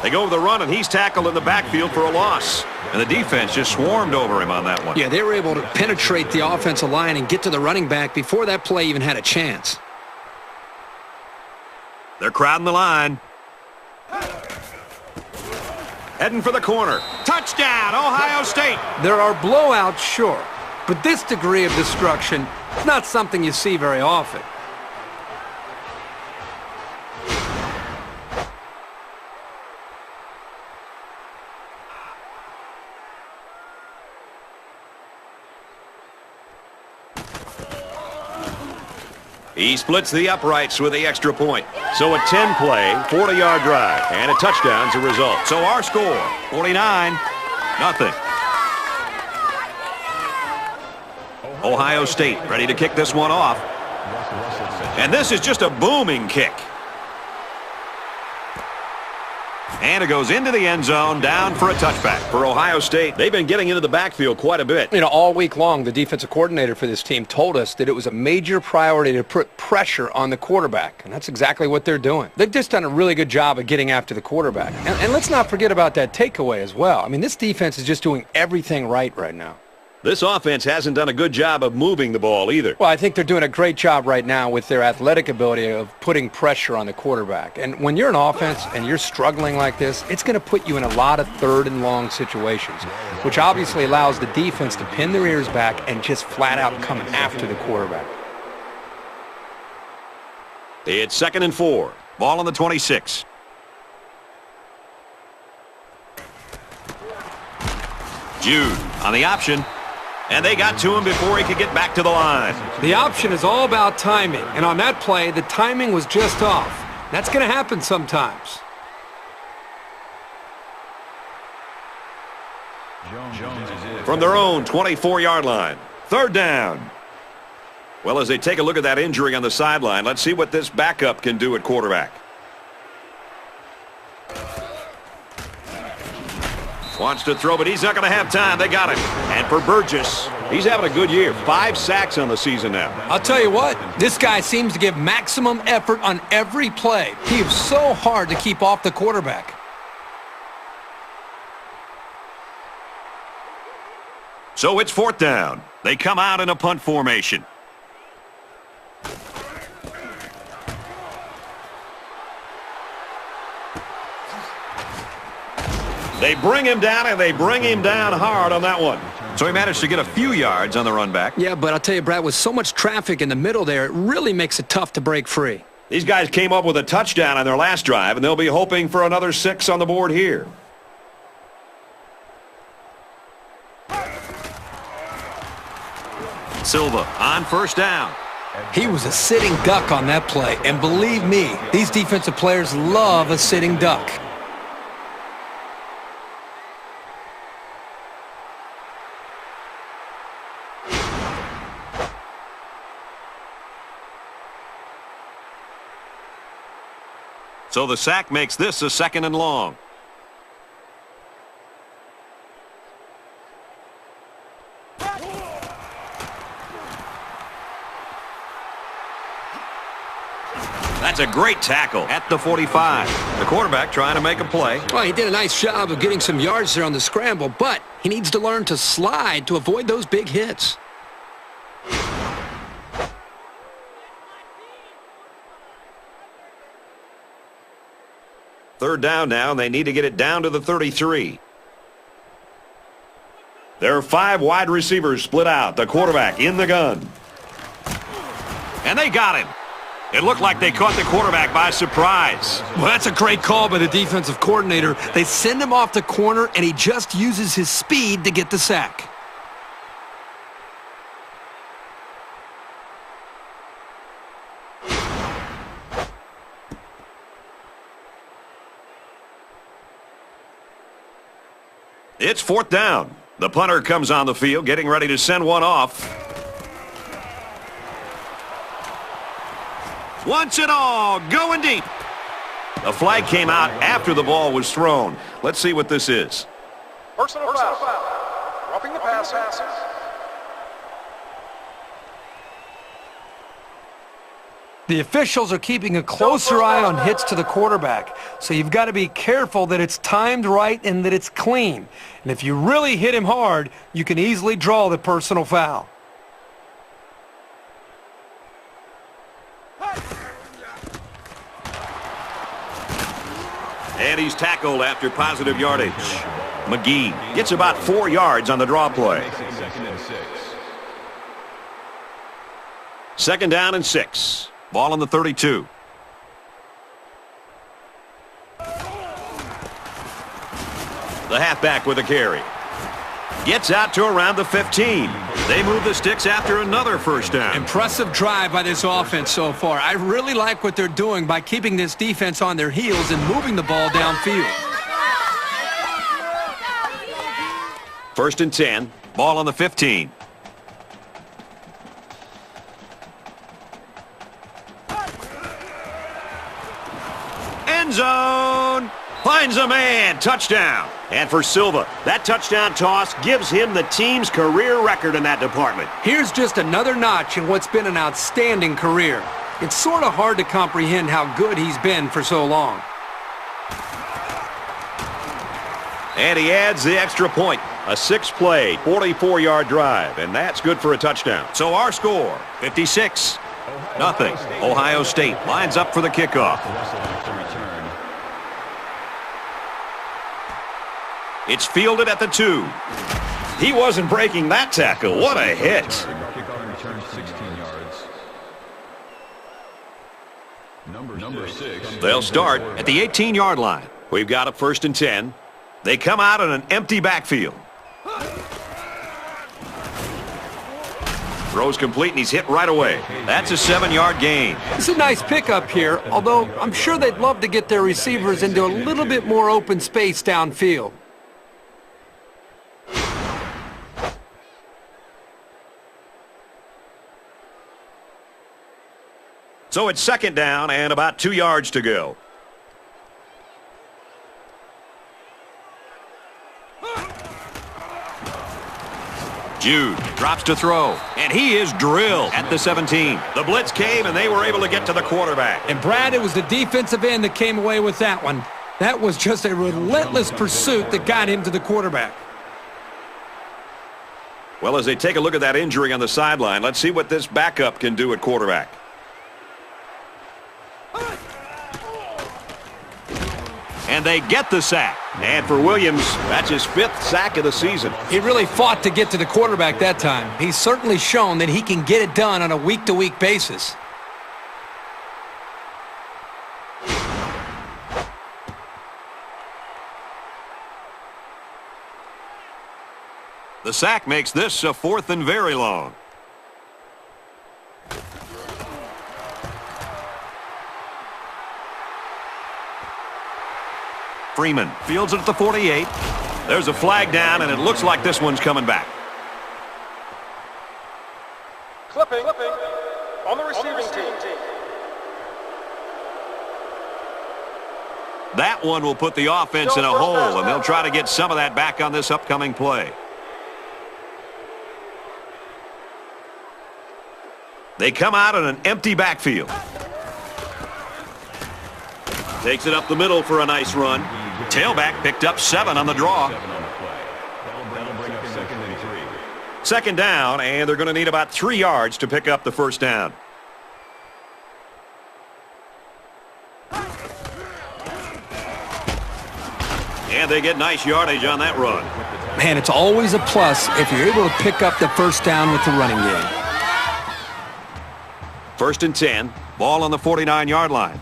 They go with the run, and he's tackled in the backfield for a loss. And the defense just swarmed over him on that one. Yeah, they were able to penetrate the offensive line and get to the running back before that play even had a chance. They're crowding the line. Heading for the corner. Touchdown, Ohio State. There are blowouts, sure, but this degree of destruction is not something you see very often. He splits the uprights with the extra point. So a 10-play, 40-yard drive, and a touchdown's a result. So our score, 49-0. Ohio State ready to kick this one off. And this is just a booming kick. And it goes into the end zone, down for a touchback. For Ohio State, they've been getting into the backfield quite a bit. You know, all week long, the defensive coordinator for this team told us that it was a major priority to put pressure on the quarterback, and that's exactly what they're doing. They've just done a really good job of getting after the quarterback. And let's not forget about that takeaway as well. I mean, this defense is just doing everything right now. This offense hasn't done a good job of moving the ball either. Well, I think they're doing a great job right now with their athletic ability of putting pressure on the quarterback. And when you're an offense and you're struggling like this, it's going to put you in a lot of third and long situations, which obviously allows the defense to pin their ears back and just flat out come after the quarterback. It's 2nd and 4. Ball on the 26. Jude on the option. And they got to him before he could get back to the line. The option is all about timing, and on that play, the timing was just off. That's going to happen sometimes. From their own 24-yard line, 3rd down. Well, as they take a look at that injury on the sideline, let's see what this backup can do at quarterback. Wants to throw, but he's not going to have time. They got him. And for Burgess, he's having a good year. 5 sacks on the season now. I'll tell you what, this guy seems to give maximum effort on every play. He is so hard to keep off the quarterback. So it's 4th down. They come out in a punt formation. They bring him down, and they bring him down hard on that one. So he managed to get a few yards on the run back. Yeah, but I'll tell you, Brad, with so much traffic in the middle there, it really makes it tough to break free. These guys came up with a touchdown on their last drive, and they'll be hoping for another 6 on the board here. Silva on 1st down. He was a sitting duck on that play, and believe me, these defensive players love a sitting duck. So the sack makes this a 2nd and long. That's a great tackle at the 45. The quarterback trying to make a play. Well, he did a nice job of getting some yards there on the scramble, but he needs to learn to slide to avoid those big hits. Third down now, and they need to get it down to the 33. There are 5 wide receivers split out. The quarterback in the gun. And they got him. It looked like they caught the quarterback by surprise. Well, that's a great call by the defensive coordinator. They send him off the corner, and he just uses his speed to get the sack. It's 4th down. The punter comes on the field, getting ready to send one off. Wants it all, going deep. The flag came out after the ball was thrown. Let's see what this is. Personal foul. Dropping the pass. The officials are keeping a closer eye on hits to the quarterback, so you've got to be careful that it's timed right and that it's clean. And if you really hit him hard, you can easily draw the personal foul. And he's tackled after positive yardage. McGee gets about 4 yards on the draw play. Second down and 6. Ball on the 32. The halfback with a carry. Gets out to around the 15. They move the sticks after another first down. Impressive drive by this offense so far. I really like what they're doing by keeping this defense on their heels and moving the ball downfield. First and 10. Ball on the 15. End zone. Finds a man. Touchdown. And for Silva, that touchdown toss gives him the team's career record in that department. Here's just another notch in what's been an outstanding career. It's sort of hard to comprehend how good he's been for so long. And he adds the extra point. A 6-play, 44-yard drive, and that's good for a touchdown. So our score, 56-0. Ohio State lines up for the kickoff. It's fielded at the 2. He wasn't breaking that tackle. What a hit. Number 6. They'll start at the 18-yard line. We've got a first and 10. They come out in an empty backfield. Throws complete, and he's hit right away. That's a 7-yard gain. It's a nice pickup here, although I'm sure they'd love to get their receivers into a little bit more open space downfield. So it's second down and about 2 yards to go. Jude drops to throw, and he is drilled at the 17. The blitz came, and they were able to get to the quarterback. And Brad, it was the defensive end that came away with that one. That was just a relentless pursuit that got him to the quarterback. Well, as they take a look at that injury on the sideline, let's see what this backup can do at quarterback. And they get the sack. And for Williams, that's his 5th sack of the season. He really fought to get to the quarterback that time. He's certainly shown that he can get it done on a week-to-week basis. The sack makes this a 4th and very long. Freeman fields it at the 48. There's a flag down, and it looks like this one's coming back. Clipping on the receiving team. That one will put the offense in a hole, and they'll try to get some of that back on this upcoming play. They come out in an empty backfield. Takes it up the middle for a nice run. Tailback picked up 7 on the draw. That'll bring up second and 3. Second down, and they're going to need about 3 yards to pick up the first down. And they get nice yardage on that run. Man, it's always a plus if you're able to pick up the first down with the running game. First and 10. Ball on the 49-yard line.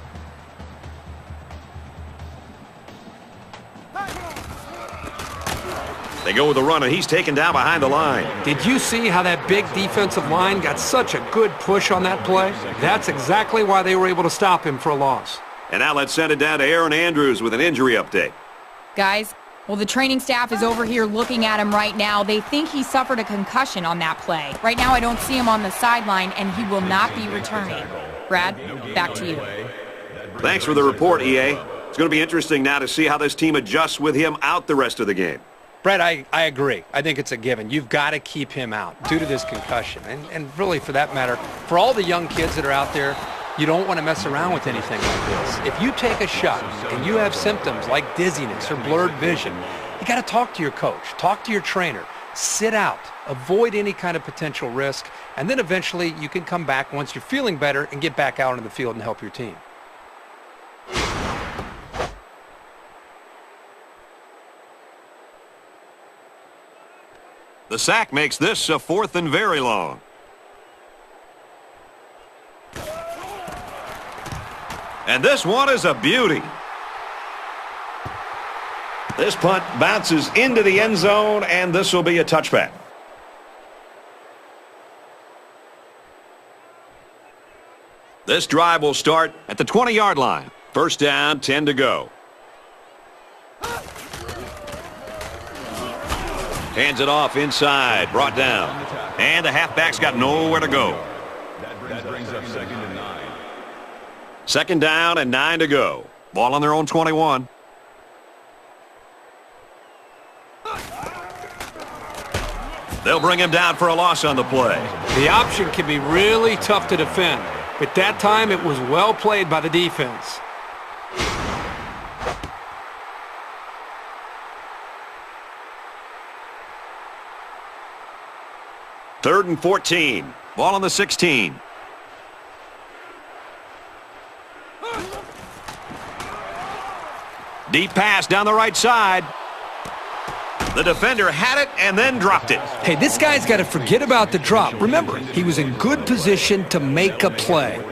They go with the run, and he's taken down behind the line. Did you see how that big defensive line got such a good push on that play? That's exactly why they were able to stop him for a loss. And now let's send it down to Aaron Andrews with an injury update. Guys, well, the training staff is over here looking at him right now. They think he suffered a concussion on that play. Right now, I don't see him on the sideline, and he will not be returning. Brad, back to you. Thanks for the report, EA. It's going to be interesting now to see how this team adjusts with him out the rest of the game. Brett, I agree. I think it's a given. You've got to keep him out due to this concussion. And really, for that matter, for all the young kids that are out there, You don't want to mess around with anything like this. If you take a shot and you have symptoms like dizziness or blurred vision, you got to talk to your coach, talk to your trainer, sit out, avoid any kind of potential risk, and then eventually you can come back once you're feeling better and get back out into the field and help your team. The sack makes this a 4th and very long. And this one is a beauty. This punt bounces into the end zone, and this will be a touchback. This drive will start at the 20-yard line. First down, 10 to go. Hands it off inside, brought down. And the halfback's got nowhere to go. That brings up 2nd and 9. 2nd down and 9 to go. Ball on their own 21. They'll bring him down for a loss on the play. The option can be really tough to defend, but that time it was well played by the defense. Third and 14. Ball on the 16. Deep pass down the right side. The defender had it and then dropped it. Hey, this guy's got to forget about the drop. Remember, he was in good position to make a play.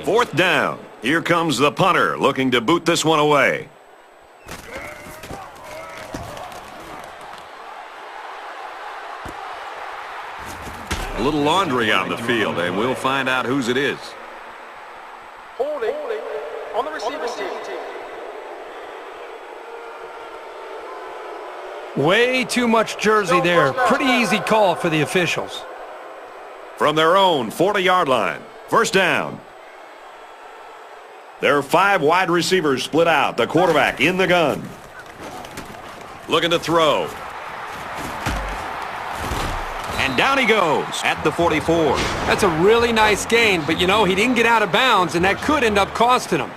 4th down. Here comes the punter looking to boot this one away. A little laundry on the field, and we'll find out whose it is. Holding on the receiving team. Way too much jersey there. Pretty easy call for the officials. From their own 40-yard line. First down. There are 5 wide receivers split out. The quarterback in the gun. Looking to throw. And down he goes at the 44. That's a really nice gain, but you know, he didn't get out of bounds, and that could end up costing him.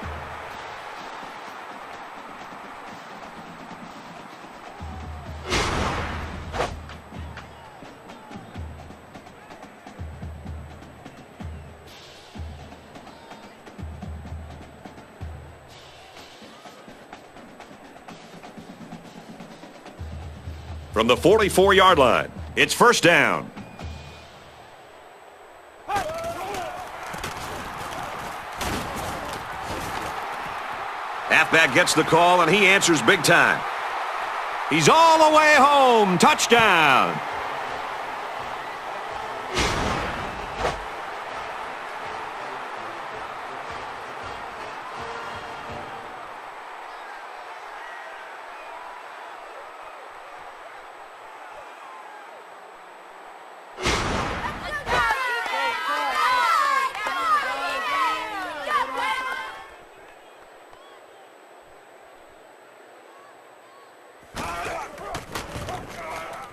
From the 44-yard line, it's first down. Halfback gets the call, and he answers big time. He's all the way home. Touchdown.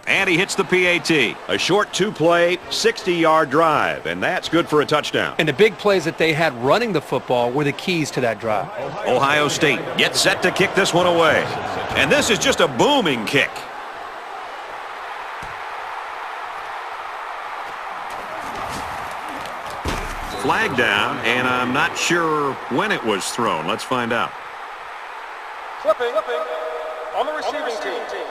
And he hits the PAT. A short 2-play, 60-yard drive, and that's good for a touchdown. And the big plays that they had running the football were the keys to that drive. Ohio State gets set to kick this one away. And this is just a booming kick. Flag down, and I'm not sure when it was thrown. Let's find out. Clipping on the receiving team.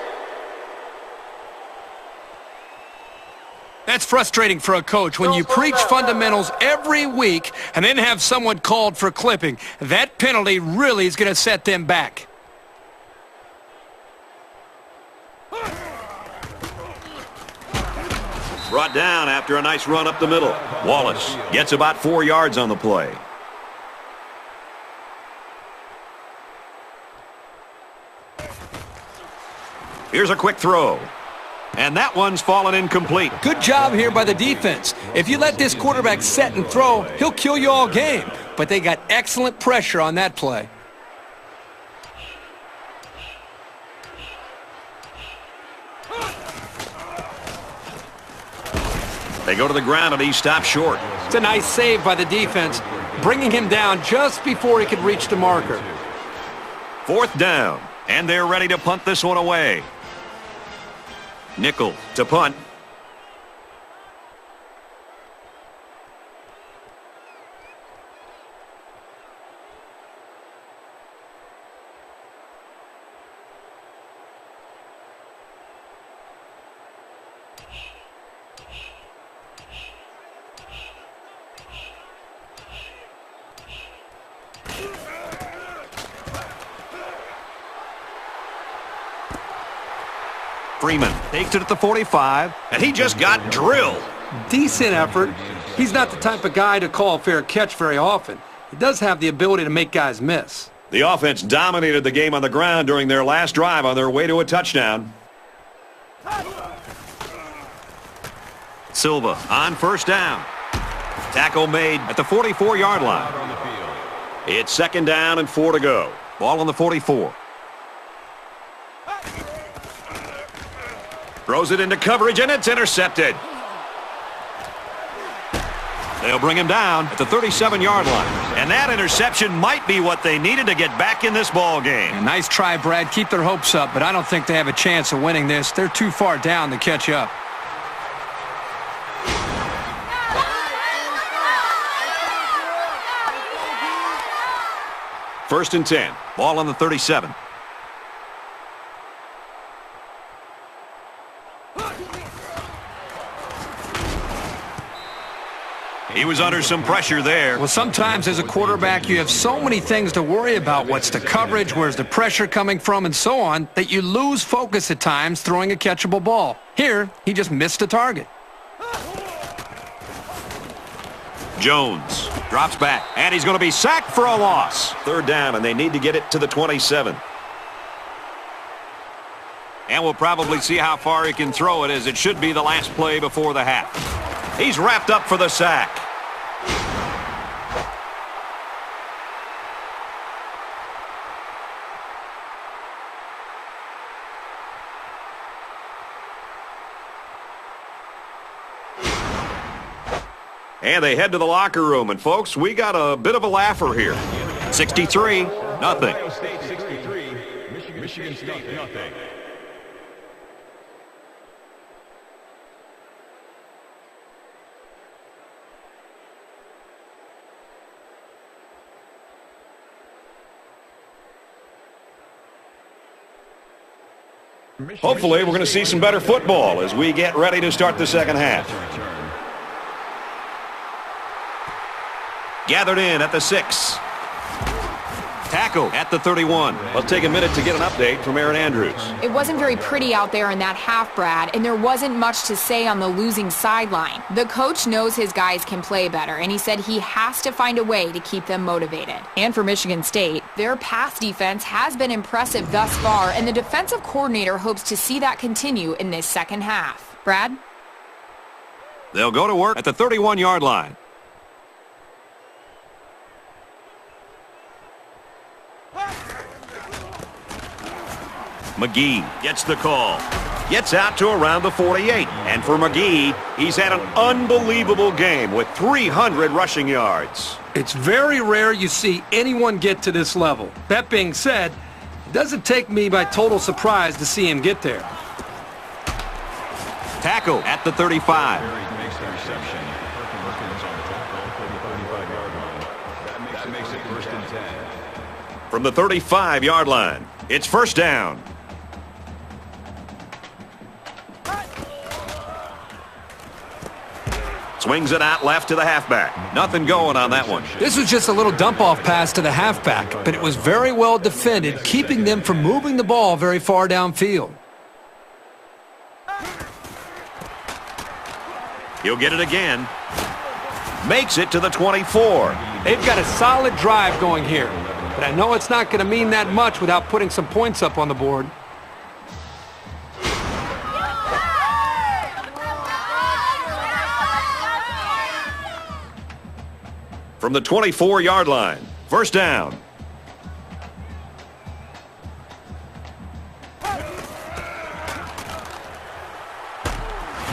That's frustrating for a coach when you preach fundamentals every week and then have someone called for clipping. That penalty really is going to set them back. Brought down after a nice run up the middle. Wallace gets about 4 yards on the play. Here's a quick throw. And that one's fallen incomplete. Good job here by the defense. If you let this quarterback set and throw, he'll kill you all game. But they got excellent pressure on that play. They go to the ground and he stops short. It's a nice save by the defense. bringing him down just before he could reach the marker. 4th down, and they're ready to punt this one away. Nickel to punt. Freeman takes it at the 45, and he just got drilled. Decent effort. He's not the type of guy to call a fair catch very often. He does have the ability to make guys miss. The offense dominated the game on the ground during their last drive on their way to a touchdown. Silva on 1st down. Tackle made at the 44-yard line. It's 2nd down and 4 to go. Ball on the 44. Throws it into coverage, and it's intercepted. They'll bring him down at the 37-yard line. And that interception might be what they needed to get back in this ball game. Nice try, Brad. Keep their hopes up, but I don't think they have a chance of winning this. They're too far down to catch up. First and 10. Ball on the 37. He was under some pressure there. Well, sometimes as a quarterback, you have so many things to worry about. What's the coverage, where's the pressure coming from, and so on, that you lose focus at times throwing a catchable ball. Here, he just missed the target. Jones drops back, and he's going to be sacked for a loss. 3rd down, and they need to get it to the 27. And we'll probably see how far he can throw it, as it should be the last play before the half. He's wrapped up for the sack. And they head to the locker room. And, folks, we got a bit of a laugher here. 63-0. Ohio State 63, Michigan State nothing. Hopefully, we're going to see some better football as we get ready to start the second half. Gathered in at the 6. Tackle at the 31. Let's take a minute to get an update from Aaron Andrews. It wasn't very pretty out there in that half, Brad, and there wasn't much to say on the losing sideline. The coach knows his guys can play better, and he said he has to find a way to keep them motivated. And for Michigan State, their pass defense has been impressive thus far, and the defensive coordinator hopes to see that continue in this second half. Brad? They'll go to work at the 31-yard line. McGee gets the call. Gets out to around the 48. And for McGee, he's had an unbelievable game with 300 rushing yards. It's very rare you see anyone get to this level. That being said, it doesn't take me by total surprise to see him get there. Tackle at the 35. Makes the reception. Perkins on the tackle, 35-yard line. That makes it 1st and 10. From the 35-yard line, it's 1st down. Swings it out left to the halfback. Nothing going on that one. This was just a little dump-off pass to the halfback, but it was very well defended, keeping them from moving the ball very far downfield. He'll get it again. Makes it to the 24. They've got a solid drive going here, but I know it's not going to mean that much without putting some points up on the board. From the 24-yard line, 1st down.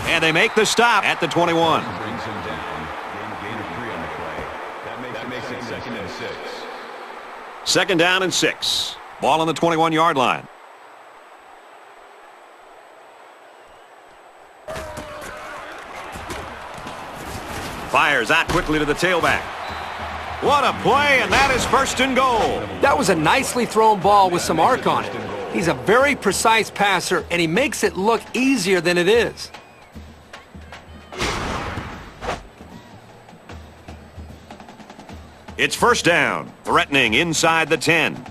And they make the stop at the 21. Brings him down. Gain of 3 on the play. That makes it second and 6. Second down and 6. Ball on the 21-yard line. Fires out quickly to the tailback. What a play, and that is first and goal. That was a nicely thrown ball with some arc on it. He's a very precise passer, and he makes it look easier than it is. It's first down, threatening inside the 10.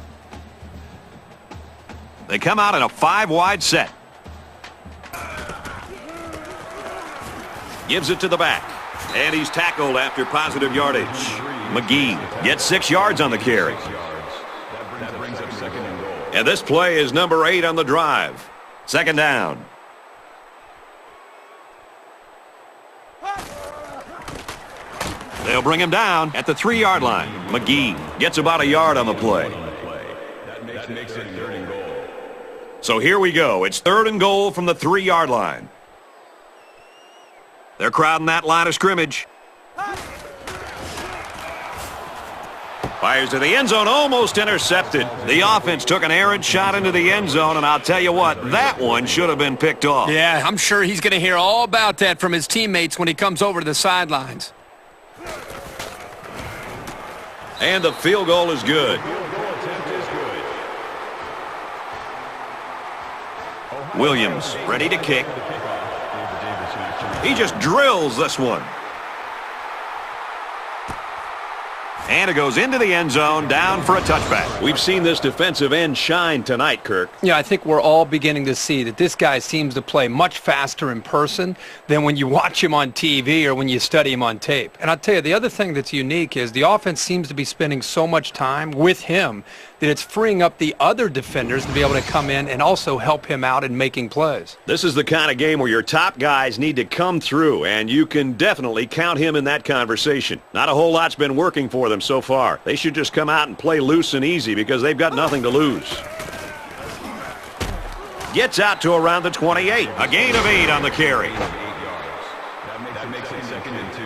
They come out in a 5-wide set. Gives it to the back. And he's tackled after positive yardage. McGee gets 6 yards on the carry. That brings up second and goal. And this play is number 8 on the drive. Second down. They'll bring him down at the 3-yard line. McGee gets about a yard on the play. That makes it third and goal. So here we go. It's third and goal from the 3-yard line. They're crowding that line of scrimmage. Fires to the end zone, almost intercepted. The offense took an errant shot into the end zone, and I'll tell you what, that one should have been picked off. Yeah, I'm sure he's going to hear all about that from his teammates when he comes over to the sidelines. And the field goal is good. Williams ready to kick. He just drills this one. And it goes into the end zone, down for a touchback. We've seen this defensive end shine tonight, Kirk. Yeah, I think we're all beginning to see that this guy seems to play much faster in person than when you watch him on TV or when you study him on tape. And I'll tell you, the other thing that's unique is the offense seems to be spending so much time with him that it's freeing up the other defenders to be able to come in and also help him out in making plays. This is the kind of game where your top guys need to come through, and you can definitely count him in that conversation. Not a whole lot's been working for them so far. They should just come out and play loose and easy because they've got nothing to lose. Gets out to around the 28. A gain of 8 on the carry. 8 yards. That makes it second and 2.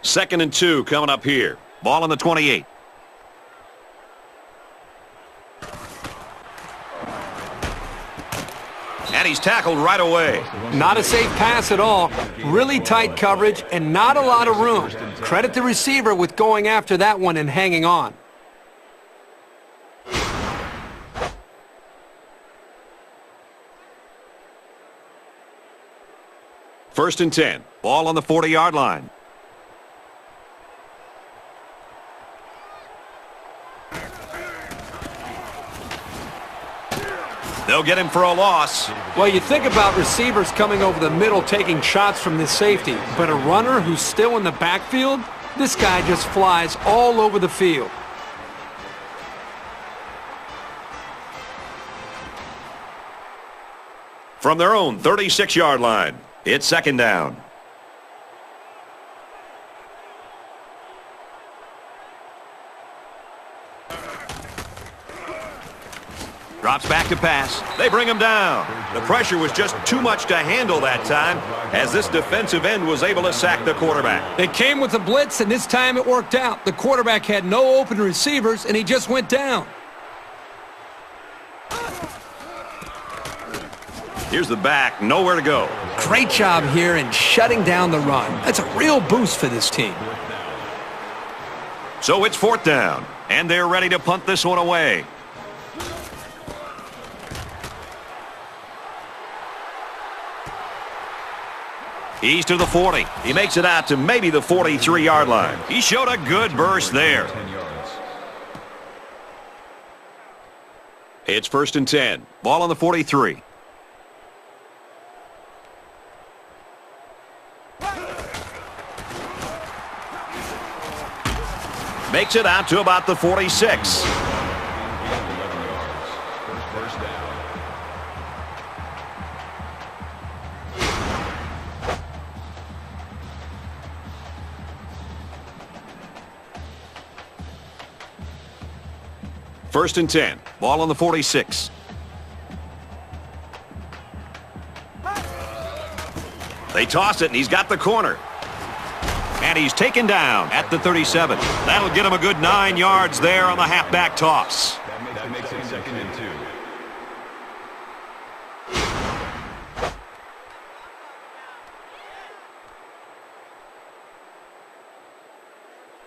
Second and 2 coming up here. Ball on the 28. And he's tackled right away. Not a safe pass at all. Really tight coverage and not a lot of room. Credit the receiver with going after that one and hanging on. First and 10. Ball on the 40-yard line. They'll get him for a loss. Well, you think about receivers coming over the middle taking shots from this safety, but a runner who's still in the backfield, this guy just flies all over the field. From their own 36-yard line, it's second down. Drops back to pass. They bring him down. The pressure was just too much to handle that time as this defensive end was able to sack the quarterback. They came with a blitz, and this time it worked out. The quarterback had no open receivers, and he just went down. Here's the back, nowhere to go. Great job here in shutting down the run. That's a real boost for this team. So it's fourth down, and they're ready to punt this one away. He's to the 40. He makes it out to maybe the 43-yard line. He showed a good burst there. 10 yards. It's first and 10. Ball on the 43. Makes it out to about the 46. 11 yards. First down. First and 10. Ball on the 46. They toss it, and he's got the corner. And he's taken down at the 37. That'll get him a good 9 yards there on the halfback toss. That makes it 2nd and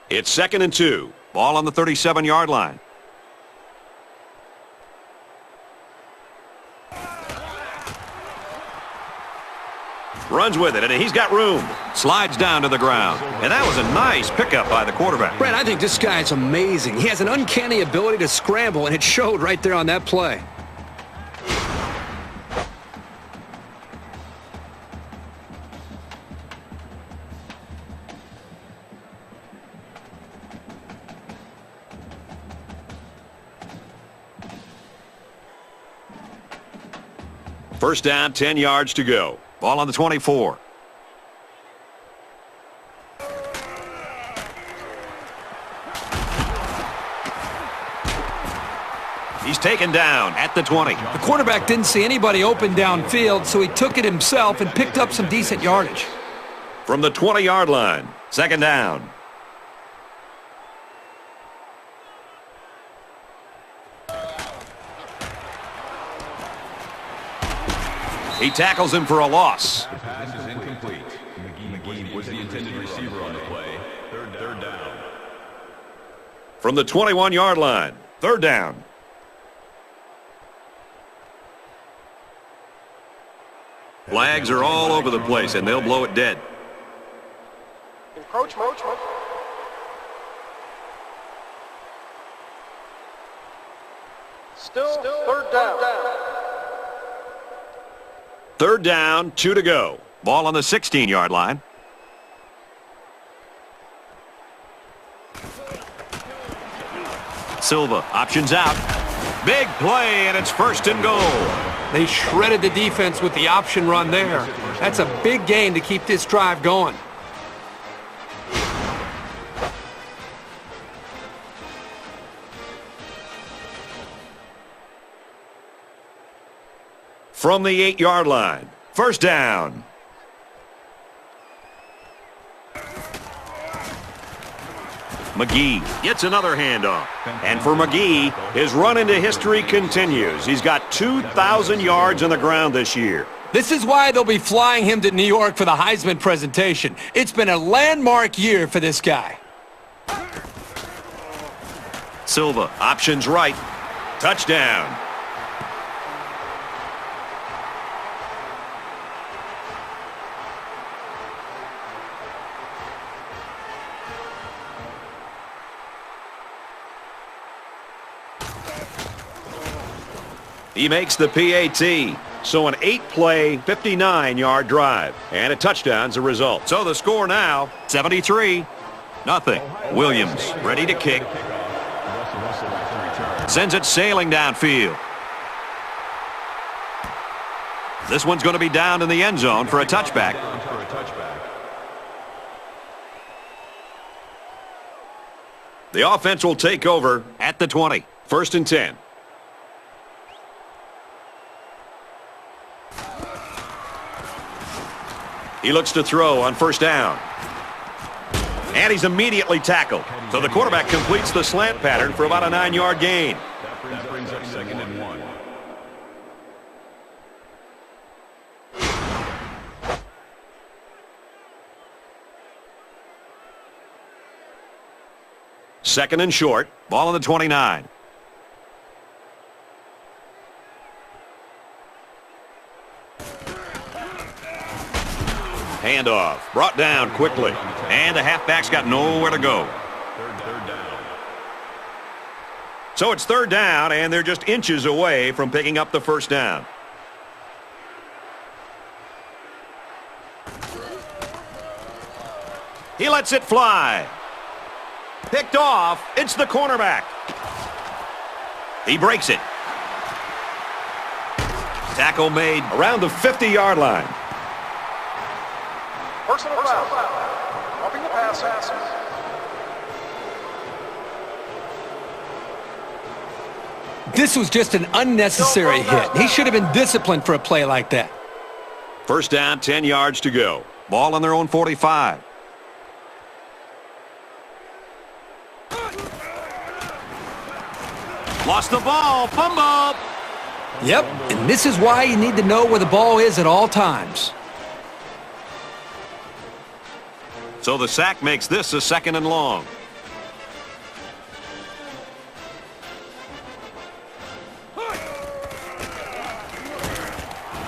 2. It's 2nd and 2. Ball on the 37-yard line. Runs with it, and he's got room. Slides down to the ground. And that was a nice pickup by the quarterback. Brad, I think this guy is amazing. He has an uncanny ability to scramble, and it showed right there on that play. First down, 10 yards to go. Ball on the 24. He's taken down at the 20. The quarterback didn't see anybody open downfield, so he took it himself and picked up some decent yardage. From the 20-yard line, 2nd down. He tackles him for a loss. The pass is incomplete. McGee was the intended receiver on the play. Third down. From the 21-yard line, 3rd down. Flags are all over the place, and they'll blow it dead. Encroachment. Still 3rd down. 3rd down, 2 to go. Ball on the 16-yard line. Silva options out. Big play, and it's 1st and goal. They shredded the defense with the option run there. That's a big gain to keep this drive going. From the 8-yard line, 1st down. McGee gets another handoff. And for McGee, his run into history continues. He's got 2,000 yards on the ground this year. This is why they'll be flying him to New York for the Heisman presentation. It's been a landmark year for this guy. Silva options right. Touchdown. He makes the PAT. So an 8-play, 59-yard drive. And a touchdown's a result. So the score now, 73-0. Williams ready to kick. Sends it sailing downfield. This one's going to be down in the end zone for a touchback. The offense will take over at the 20. 1st and 10. He looks to throw on 1st down. And he's immediately tackled. So the quarterback completes the slant pattern for about a 9-yard gain. That brings up 2nd and 1. Second and short. Ball on the 29. Handoff. Brought down quickly. And the halfback's got nowhere to go. Third down. So it's 3rd down, and they're just inches away from picking up the 1st down. He lets it fly. Picked off. It's the cornerback. He breaks it. Tackle made around the 50-yard line. Personal foul. Dropping the pass. This was just an unnecessary hit. He should have been disciplined for a play like that. First down, 10 yards to go. Ball on their own 45. Lost the ball. Fumble. Yep, and this is why you need to know where the ball is at all times. So the sack makes this a 2nd and long.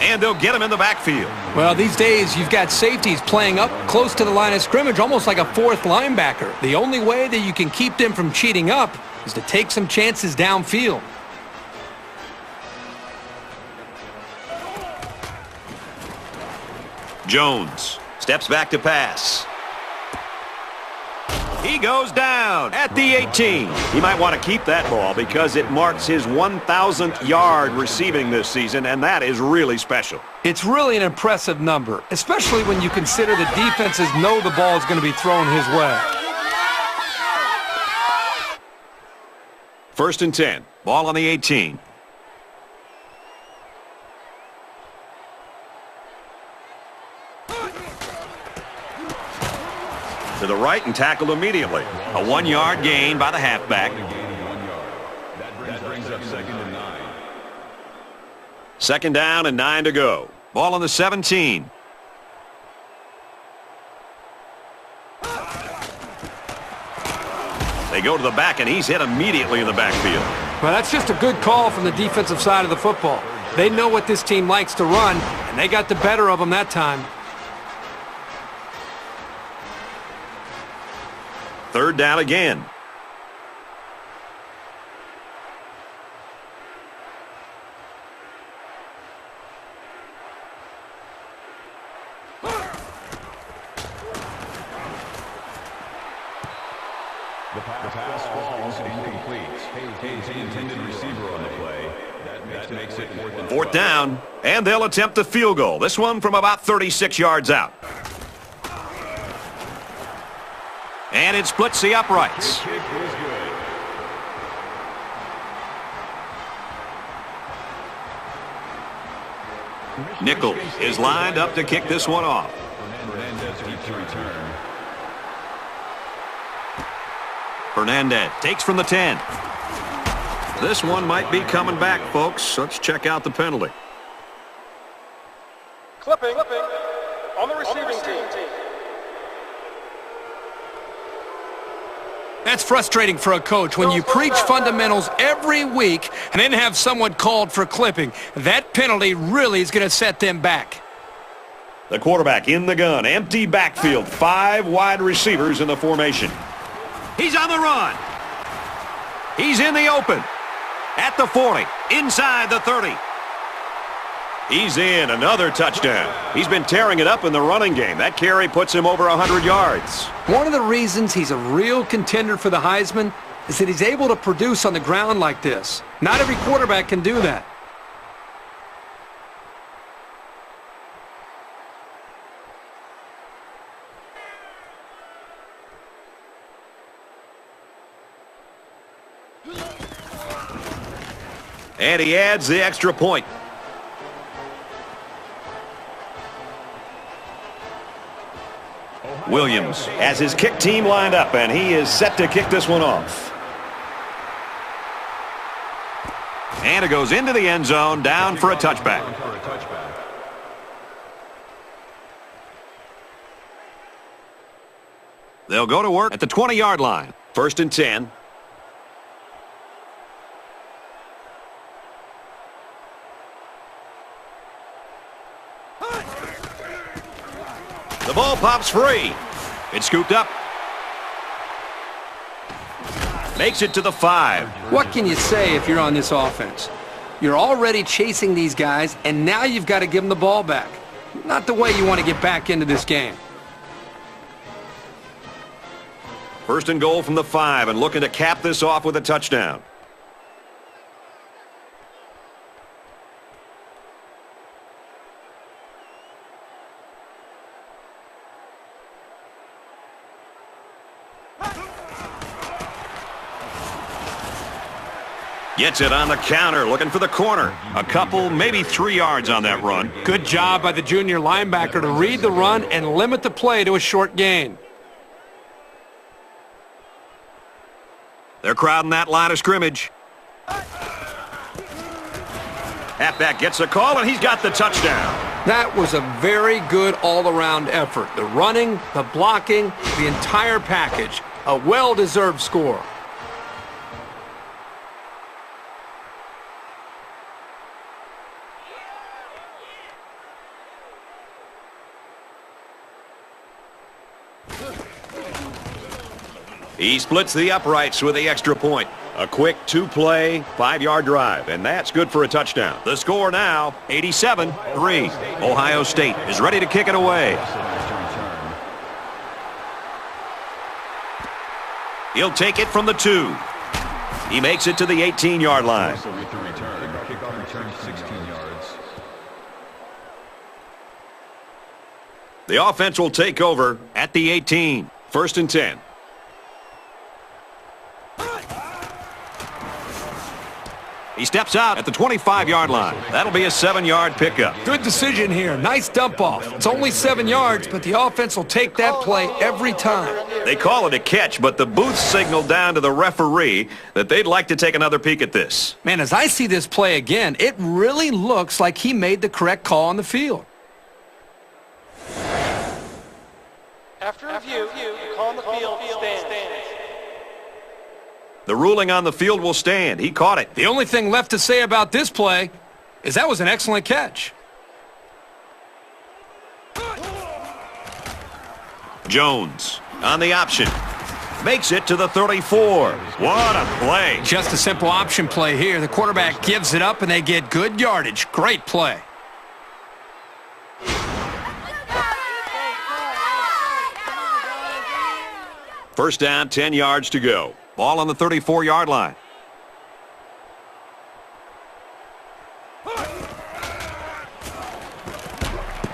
And they'll get him in the backfield. Well, these days, you've got safeties playing up close to the line of scrimmage, almost like a 4th linebacker. The only way that you can keep them from cheating up is to take some chances downfield. Jones steps back to pass. He goes down at the 18. He might want to keep that ball because it marks his 1,000th yard receiving this season, and that is really special. It's really an impressive number, especially when you consider the defenses know the ball is going to be thrown his way. 1st and 10. Ball on the 18. To the right and tackled immediately. A 1-yard gain by the halfback. That brings up 2nd and 9. 2nd down and 9 to go. Ball on the 17. They go to the back, and he's hit immediately in the backfield. Well, that's just a good call from the defensive side of the football. They know what this team likes to run, and they got the better of them that time. 3rd down again. The pass falls incomplete. Hayes, the intended receiver on the play. That makes it 4th down, and they'll attempt the field goal. This one from about 36 yards out. And it splits the uprights. kick is good. Nichols is lined up to kick this one off. Fernandez keeps the return. Fernandez takes from the 10. This one might be coming back, folks. Let's check out the penalty. Clipping on the receiving team. That's frustrating for a coach when you preach fundamentals every week and then have someone called for clipping. That penalty really is going to set them back. The quarterback in the gun. Empty backfield. 5 wide receivers in the formation. He's on the run. He's in the open. At the 40. Inside the 30. He's in. Another touchdown. He's been tearing it up in the running game. That carry puts him over 100 yards. One of the reasons he's a real contender for the Heisman is that he's able to produce on the ground like this. Not every quarterback can do that. And he adds the extra point. Williams has his kick team lined up, and he is set to kick this one off. And it goes into the end zone, down for a touchback. They'll go to work at the 20-yard line. 1st and 10. The ball pops free. It's scooped up. Makes it to the 5. What can you say if you're on this offense? You're already chasing these guys, and now you've got to give them the ball back. Not the way you want to get back into this game. 1st and goal from the 5, and looking to cap this off with a touchdown. Gets it on the counter, looking for the corner. A couple, maybe 3 yards on that run. Good job by the junior linebacker to read the run and limit the play to a short gain. They're crowding that line of scrimmage. Halfback gets a call, and he's got the touchdown. That was a very good all-around effort. The running, the blocking, the entire package. A well-deserved score. He splits the uprights with the extra point. A quick 2-play, 5-yard drive, and that's good for a touchdown. The score now, 87-3. Ohio State is ready to kick it away. He'll take it from the 2. He makes it to the 18-yard line. Kickoff return 16 yards. The offense will take over at the 18. 1st and 10. He steps out at the 25-yard line. That'll be a 7-yard pickup. Good decision here. Nice dump off. It's only 7 yards, but the offense will take that play every time. They call it a catch, but the booth signaled down to the referee that they'd like to take another peek at this. Man, as I see this play again, it really looks like he made the correct call on the field. After review, the call on the field stands. The ruling on the field will stand. He caught it. The only thing left to say about this play is that was an excellent catch. Jones on the option. Makes it to the 34. What a play. Just a simple option play here. The quarterback gives it up and they get good yardage. Great play. First down, 10 yards to go. Ball on the 34-yard line.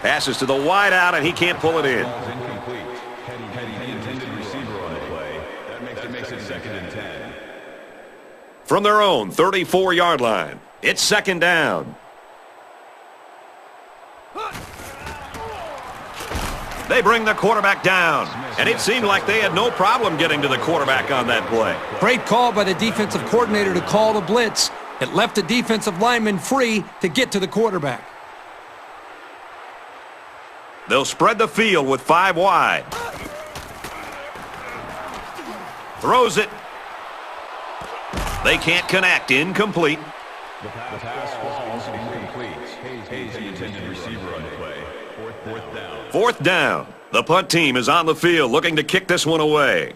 Passes to the wide out, and he can't pull it in. Incomplete. Heading the intended receiver on the play. That makes it 2nd and 10. From their own 34-yard line, it's 2nd down. They bring the quarterback down, and it seemed like they had no problem getting to the quarterback on that play. Great call by the defensive coordinator to call the blitz. It left the defensive lineman free to get to the quarterback. They'll spread the field with 5 wide. Throws it. They can't connect. Incomplete. The pass falls incomplete. Hayes the intended receiver on the play. 4th down. 4th down. The punt team is on the field looking to kick this one away.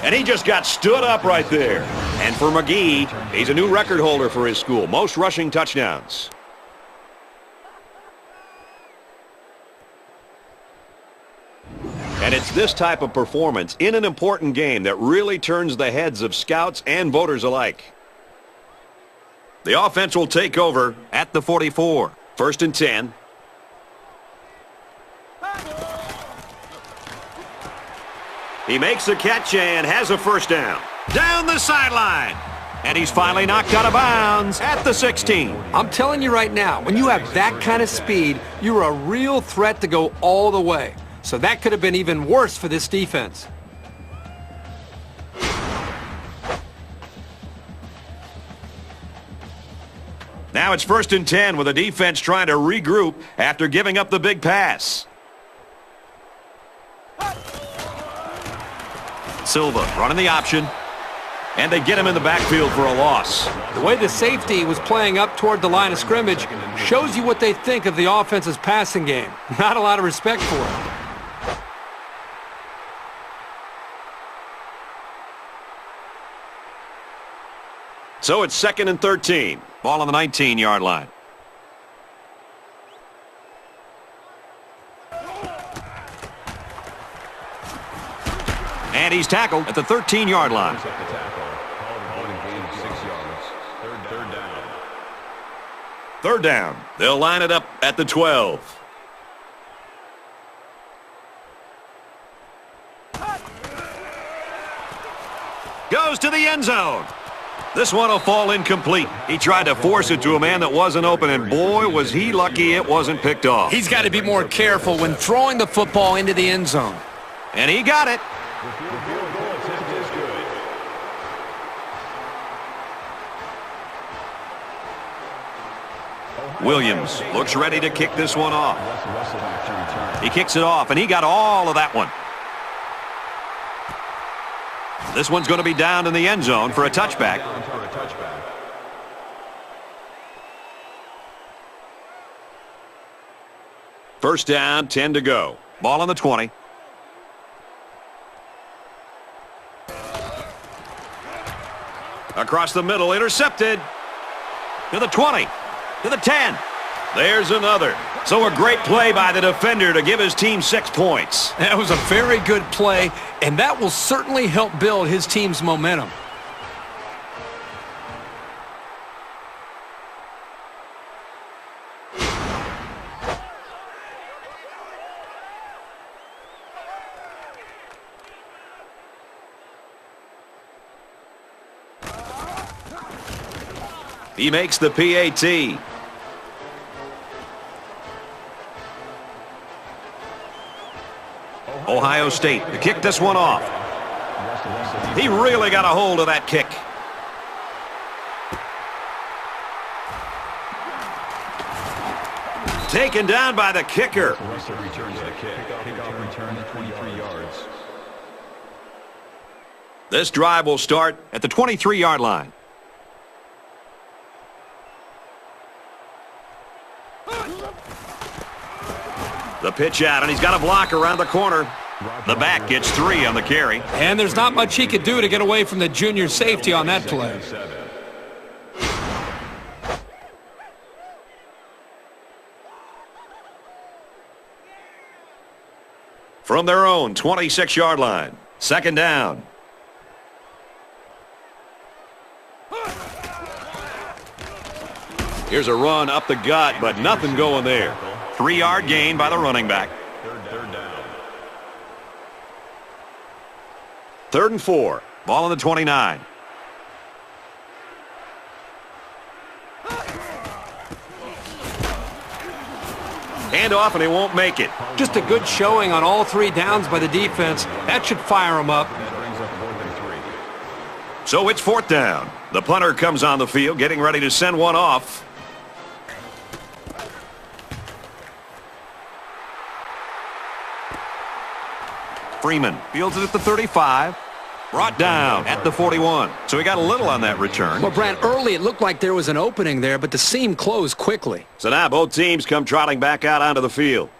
And he just got stood up right there. And for McGee, he's a new record holder for his school. Most rushing touchdowns. And it's this type of performance in an important game that really turns the heads of scouts and voters alike. The offense will take over at the 44. 1st and 10. He makes the catch and has a first down. Down the sideline. And he's finally knocked out of bounds at the 16. I'm telling you right now, when you have that kind of speed, you're a real threat to go all the way. So that could have been even worse for this defense. Now it's 1st and 10 with the defense trying to regroup after giving up the big pass. Silva running the option. And they get him in the backfield for a loss. The way the safety was playing up toward the line of scrimmage shows you what they think of the offense's passing game. Not a lot of respect for it. So it's 2nd and 13. Ball on the 19-yard line. And he's tackled at the 13-yard line. Third down. They'll line it up at the 12. Goes to the end zone. This one will fall incomplete. He tried to force it to a man that wasn't open, and boy, was he lucky it wasn't picked off. He's got to be more careful when throwing the football into the end zone. And he got it. The field goal attempt is good. Williams looks ready to kick this one off. He kicks it off, and he got all of that one. This one's going to be down in the end zone for a touchback. First down, 10 to go. Ball on the 20. Across the middle, intercepted. To the 20. To the 10. There's another. So a great play by the defender to give his team 6 points. That was a very good play, and that will certainly help build his team's momentum. He makes the PAT. Ohio State to kick this one off. He really got a hold of that kick. Taken down by the kicker. Russell returns the kick. Kickoff return at 23 yards. This drive will start at the 23-yard line. The pitch out, and he's got a block around the corner. The back gets 3 on the carry. And there's not much he could do to get away from the junior safety on that play. From their own 26-yard line. Second down. Here's a run up the gut, but nothing going there. 3-yard gain by the running back. Third down. 3rd and 4. Ball on the 29. Hand off, and he won't make it. Just a good showing on all 3 downs by the defense. That should fire him up. That brings up 4th and 3. So it's 4th down. The punter comes on the field, getting ready to send one off. Freeman fields it at the 35. Brought down at the 41. So he got a little on that return. Well, Brant, early it looked like there was an opening there, but the seam closed quickly. So now both teams come trotting back out onto the field.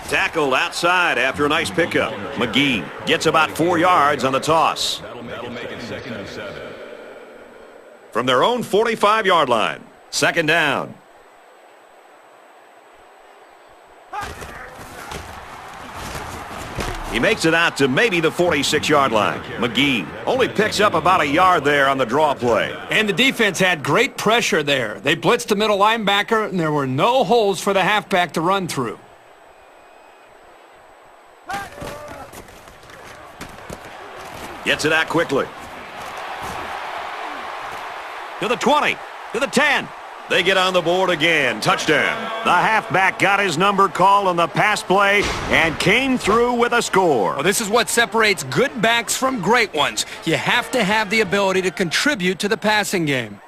Tackled outside after a nice pickup. McGee gets about 4 yards on the toss. That'll make it 2nd and 7. From their own 45-yard line. Second down. He makes it out to maybe the 46-yard line. McGee only picks up about a yard there on the draw play. And the defense had great pressure there. They blitzed the middle linebacker, and there were no holes for the halfback to run through. Gets it out quickly. To the 20. To the 10. They get on the board again. Touchdown. The halfback got his number called on the pass play and came through with a score. Well, this is what separates good backs from great ones. You have to have the ability to contribute to the passing game.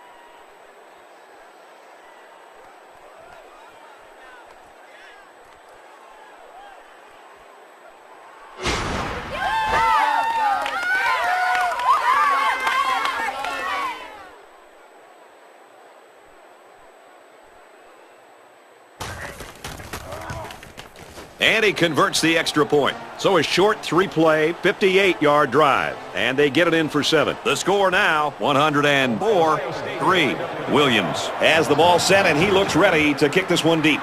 And he converts the extra point. So a short 3-play, 58-yard drive. And they get it in for 7. The score now, 104-3. Williams has the ball set, and he looks ready to kick this one deep.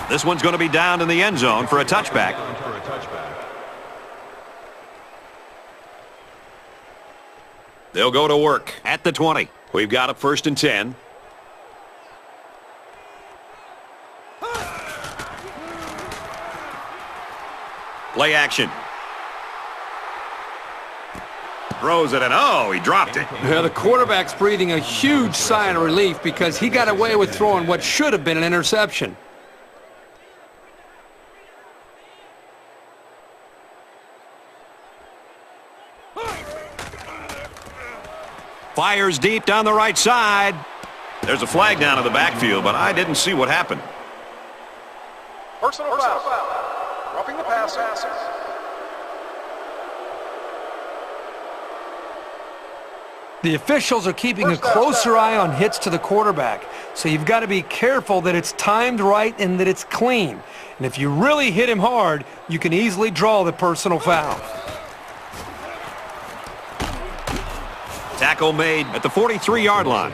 This one's going to be down in the end zone for a touchback. They'll go to work at the 20. We've got a 1st and 10. Play action. Throws it, and oh, he dropped it. Yeah, the quarterback's breathing a huge sigh of relief because he got away with throwing what should have been an interception. Fires deep down the right side. There's a flag down in the backfield, but I didn't see what happened. Personal foul. Roughing the passer. The officials are keeping a closer eye on hits to the quarterback, so you've got to be careful that it's timed right and that it's clean. And if you really hit him hard, you can easily draw the personal foul. Tackle made at the 43-yard line.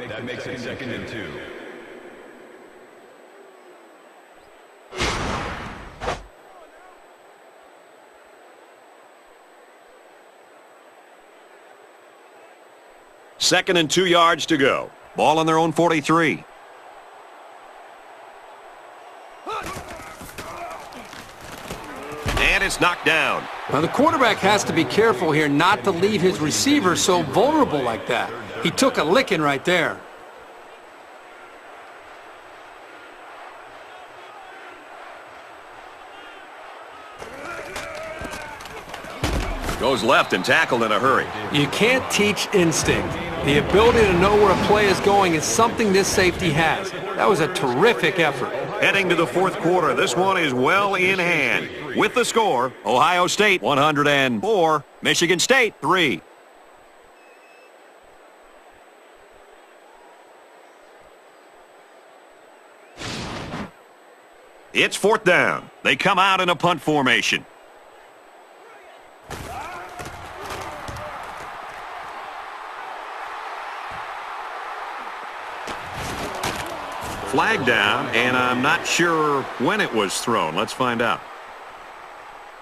That makes it 2nd and 2. Second and 2 yards to go. Ball on their own 43. And it's knocked down. Now, the quarterback has to be careful here not to leave his receiver so vulnerable like that. He took a licking right there. Goes left and tackled in a hurry. You can't teach instinct. The ability to know where a play is going is something this safety has. That was a terrific effort. Heading to the fourth quarter, this one is well in hand. With the score, Ohio State 104, Michigan State 3. It's fourth down. They come out in a punt formation. Flag down, and I'm not sure when it was thrown. Let's find out.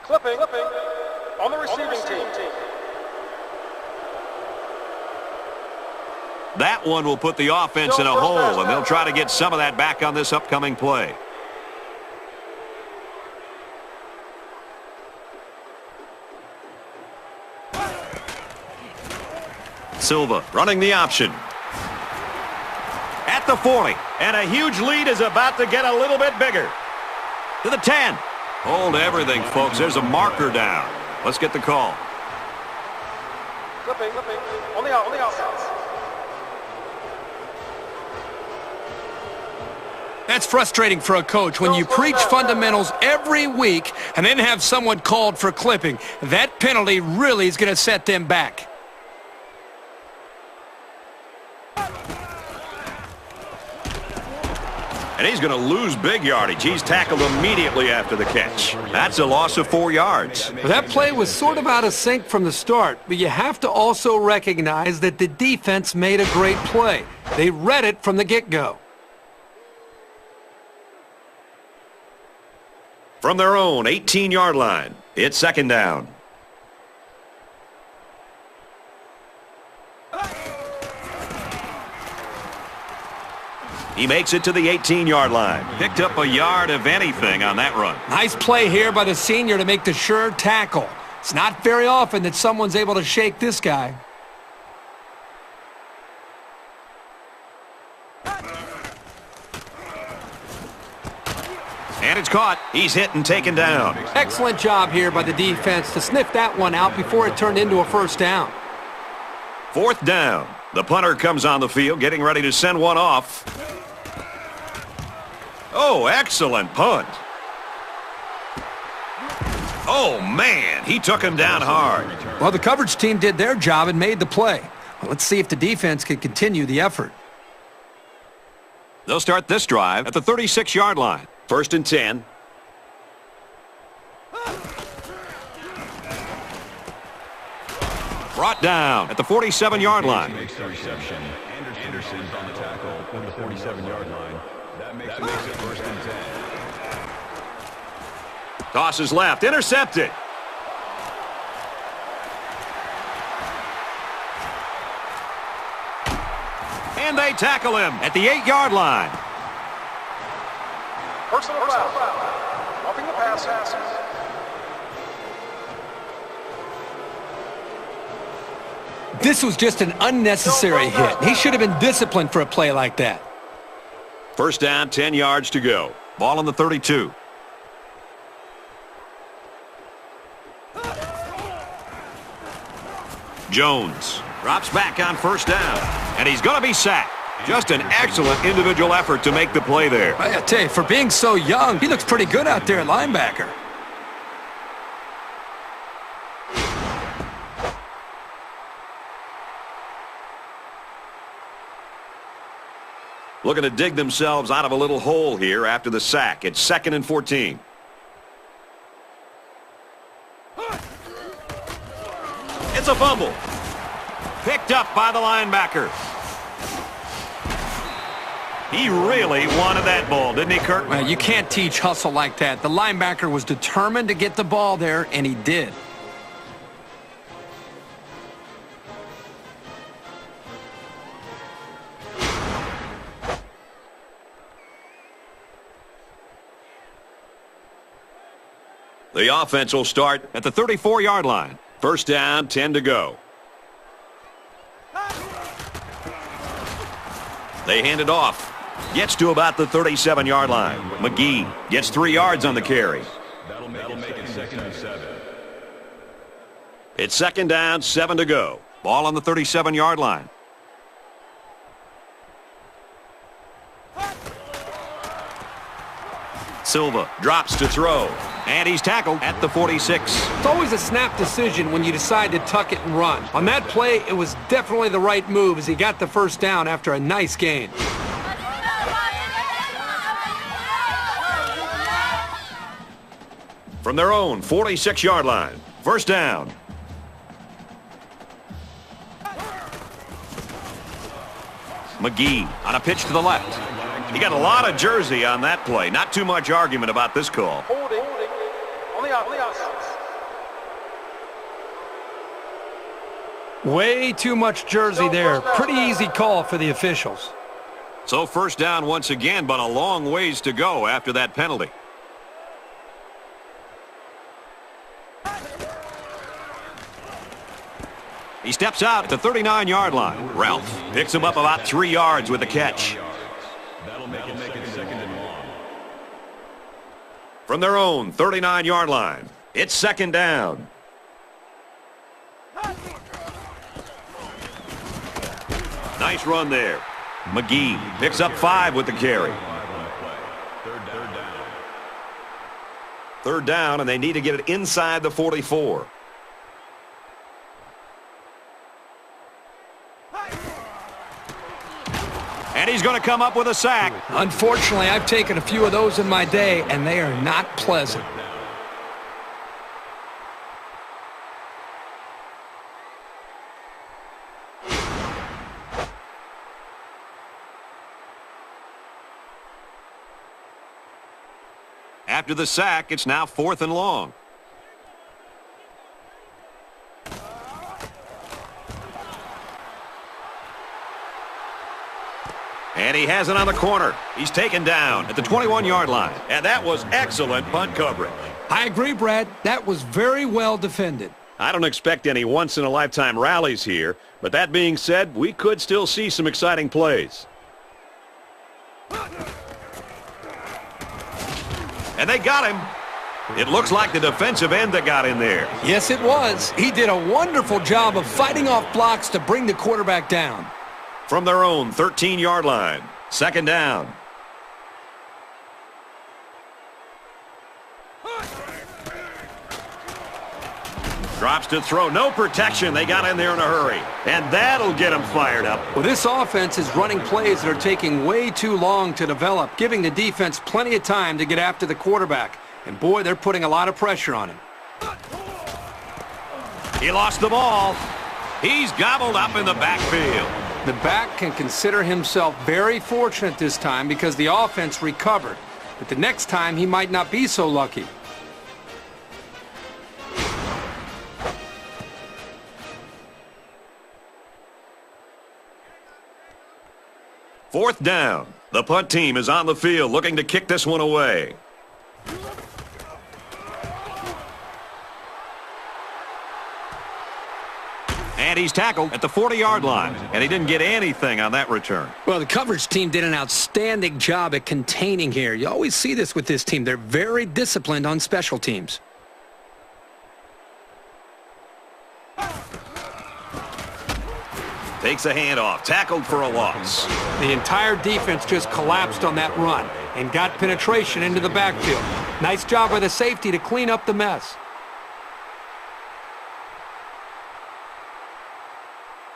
Clipping on the receiving team. That one will put the offense in a hole, and they'll try to get some of that back on this upcoming play. Silva running the option. At the 40, and a huge lead is about to get a little bit bigger. To the 10. Hold everything, folks. There's a marker down. Let's get the call. Clipping on the offense. That's frustrating for a coach when you preach fundamentals every week and then have someone called for clipping. That penalty really is going to set them back. And he's going to lose big yardage. He's tackled immediately after the catch. That's a loss of 4 yards. That play was sort of out of sync from the start, but you have to also recognize that the defense made a great play. They read it from the get-go. From their own 18-yard line, it's second down. He makes it to the 18-yard line. Picked up a yard of anything on that run. Nice play here by the senior to make the sure tackle. It's not very often that someone's able to shake this guy. And it's caught. He's hit and taken down. Excellent job here by the defense to sniff that one out before it turned into a first down. Fourth down. The punter comes on the field, getting ready to send one off. Oh, excellent punt. Oh, man, he took him down hard. Well, the coverage team did their job and made the play. Well, let's see if the defense can continue the effort. They'll start this drive at the 36-yard line. First and 10. Brought down at the 47-yard line. Makes the reception. Anderson's on the tackle at the 47-yard line. That makes it first and 10. Tosses left. Intercepted. And they tackle him at the 8-yard line. Personal foul. Roughing the passer. This was just an unnecessary hit. He should have been disciplined for a play like that. First down, 10 yards to go. Ball on the 32. Jones drops back on first down, and he's going to be sacked. Just an excellent individual effort to make the play there. I tell you, for being so young, he looks pretty good out there at linebacker. Looking to dig themselves out of a little hole here after the sack. It's 2nd and 14. It's a fumble. Picked up by the linebacker. He really wanted that ball, didn't he, Kirk? Well, you can't teach hustle like that. The linebacker was determined to get the ball there, and he did. The offense will start at the 34-yard line. First down, 10 to go. They hand it off. Gets to about the 37-yard line. McGee gets 3 yards on the carry. That'll make it 2nd and 7. It's 2nd down, 7 to go. Ball on the 37-yard line. Silva drops to throw. And he's tackled at the 46. It's always a snap decision when you decide to tuck it and run. On that play, it was definitely the right move as he got the first down after a nice gain. From their own 46-yard line. First down. McGee on a pitch to the left. He got a lot of jersey on that play. Not too much argument about this call. Holding. On the offense. Way too much jersey there. Pretty easy call for the officials. So first down once again, but a long ways to go after that penalty. He steps out at the 39-yard line. Ralph picks him up about 3 yards with the catch. That'll make it 2nd and long. From their own 39-yard line, it's 2nd down. Nice run there. McGee picks up 5 with the carry. Third down, and they need to get it inside the 44. And he's going to come up with a sack. Unfortunately, I've taken a few of those in my day, and they are not pleasant. After the sack, it's now 4th and long. And he has it on the corner. He's taken down at the 21-yard line. And that was excellent punt coverage. I agree, Brad. That was very well defended. I don't expect any once-in-a-lifetime rallies here, but that being said, we could still see some exciting plays. And they got him. It looks like the defensive end that got in there. Yes, it was. He did a wonderful job of fighting off blocks to bring the quarterback down. From their own 13-yard line, 2nd down. Drops to throw. No protection. They got in there in a hurry. And that'll get them fired up. Well, this offense is running plays that are taking way too long to develop, giving the defense plenty of time to get after the quarterback. And, boy, they're putting a lot of pressure on him. He lost the ball. He's gobbled up in the backfield. The back can consider himself very fortunate this time because the offense recovered. But the next time, he might not be so lucky. 4th down. The punt team is on the field looking to kick this one away. And he's tackled at the 40-yard line, and he didn't get anything on that return. Well, the coverage team did an outstanding job at containing here. You always see this with this team. They're very disciplined on special teams. Takes a handoff, tackled for a loss. The entire defense just collapsed on that run and got penetration into the backfield. Nice job by the safety to clean up the mess.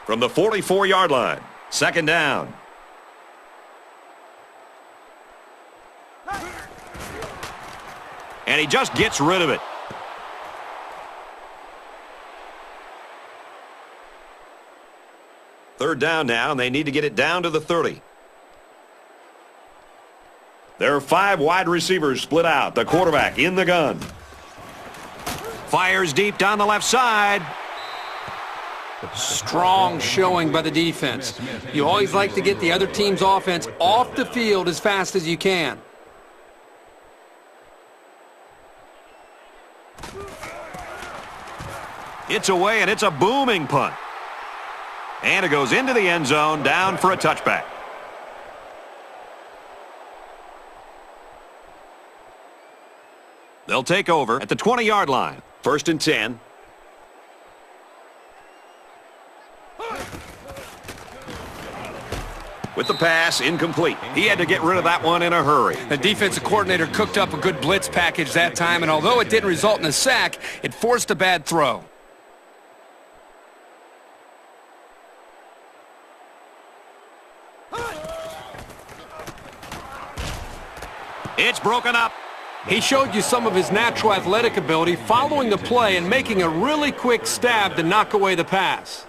From the 44-yard line, 2nd down. And he just gets rid of it. Third down now, and they need to get it down to the 30. There are 5 wide receivers split out. The quarterback in the gun. Fires deep down the left side. Strong showing by the defense. You always like to get the other team's offense off the field as fast as you can. It's away, and it's a booming punt. And it goes into the end zone, down for a touchback. They'll take over at the 20-yard line. 1st and 10. With the pass, incomplete. He had to get rid of that one in a hurry. The defensive coordinator cooked up a good blitz package that time, and although it didn't result in a sack, it forced a bad throw. It's broken up. He showed you some of his natural athletic ability following the play and making a really quick stab to knock away the pass.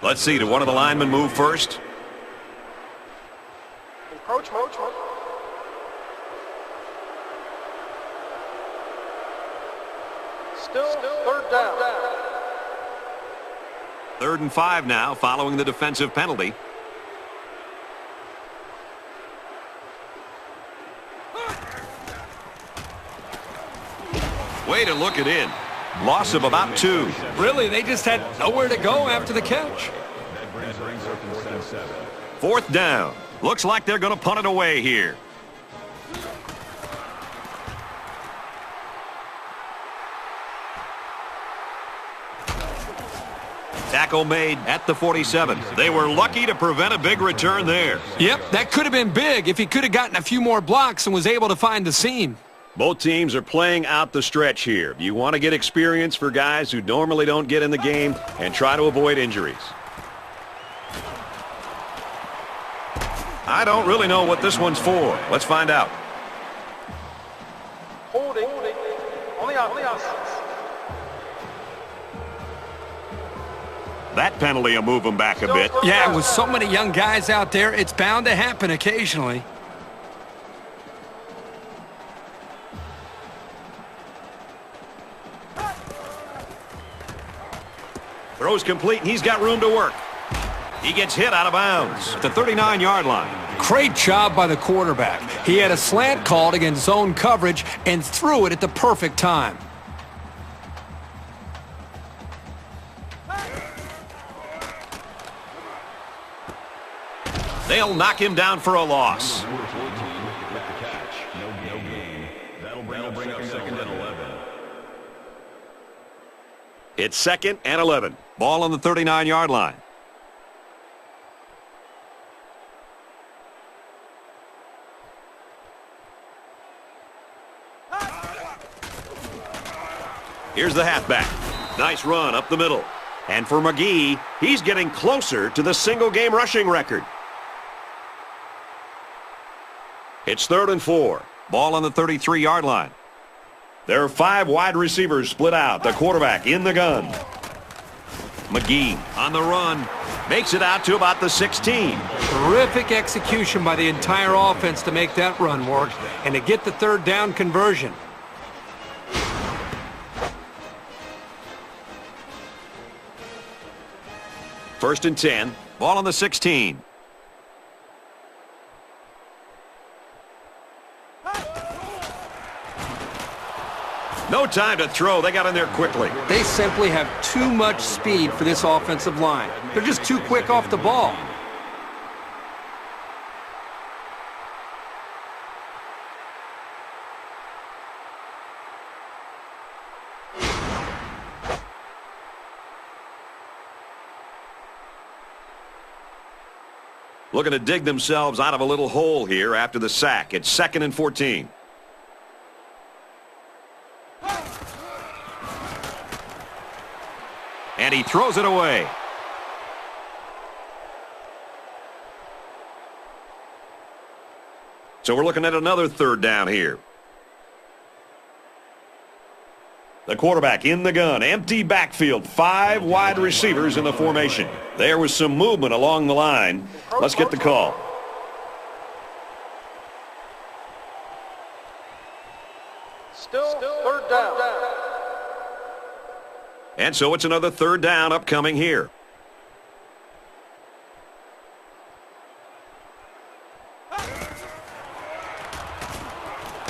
Let's see, did one of the linemen move first? Encroachment. Still 3rd down. 3rd and 5 now, following the defensive penalty. Way to look it in. Loss of about 2. Really, they just had nowhere to go after the catch. 4th down. Looks like they're going to punt it away here. Tackle made at the 47. They were lucky to prevent a big return there. Yep, that could have been big if he could have gotten a few more blocks and was able to find the seam. Both teams are playing out the stretch here. You want to get experience for guys who normally don't get in the game and try to avoid injuries. I don't really know what this one's for. Let's find out. Holding. On the outside. That penalty will move them back a bit. Yeah, with so many young guys out there, it's bound to happen occasionally. Throws complete, and he's got room to work. He gets hit out of bounds at the 39-yard line. Great job by the quarterback. He had a slant called against zone coverage and threw it at the perfect time. They'll knock him down for a loss. That'll bring up 2nd and 11. It's 2nd and 11. Ball on the 39-yard line. Here's the halfback. Nice run up the middle. And for McGee, he's getting closer to the single-game rushing record. It's 3rd and 4. Ball on the 33-yard line. There are 5 wide receivers split out. The quarterback in the gun. McGee on the run. Makes it out to about the 16. Terrific execution by the entire offense to make that run work and to get the 3rd down conversion. First and 10. Ball on the 16. No time to throw. They got in there quickly. They simply have too much speed for this offensive line. They're just too quick off the ball. Looking to dig themselves out of a little hole here after the sack. It's 2nd and 14. And he throws it away. So we're looking at another 3rd down here. The quarterback in the gun. Empty backfield. 5 wide receivers in the formation. There was some movement along the line. Let's get the call. Still 3rd down. And so it's another 3rd down upcoming here.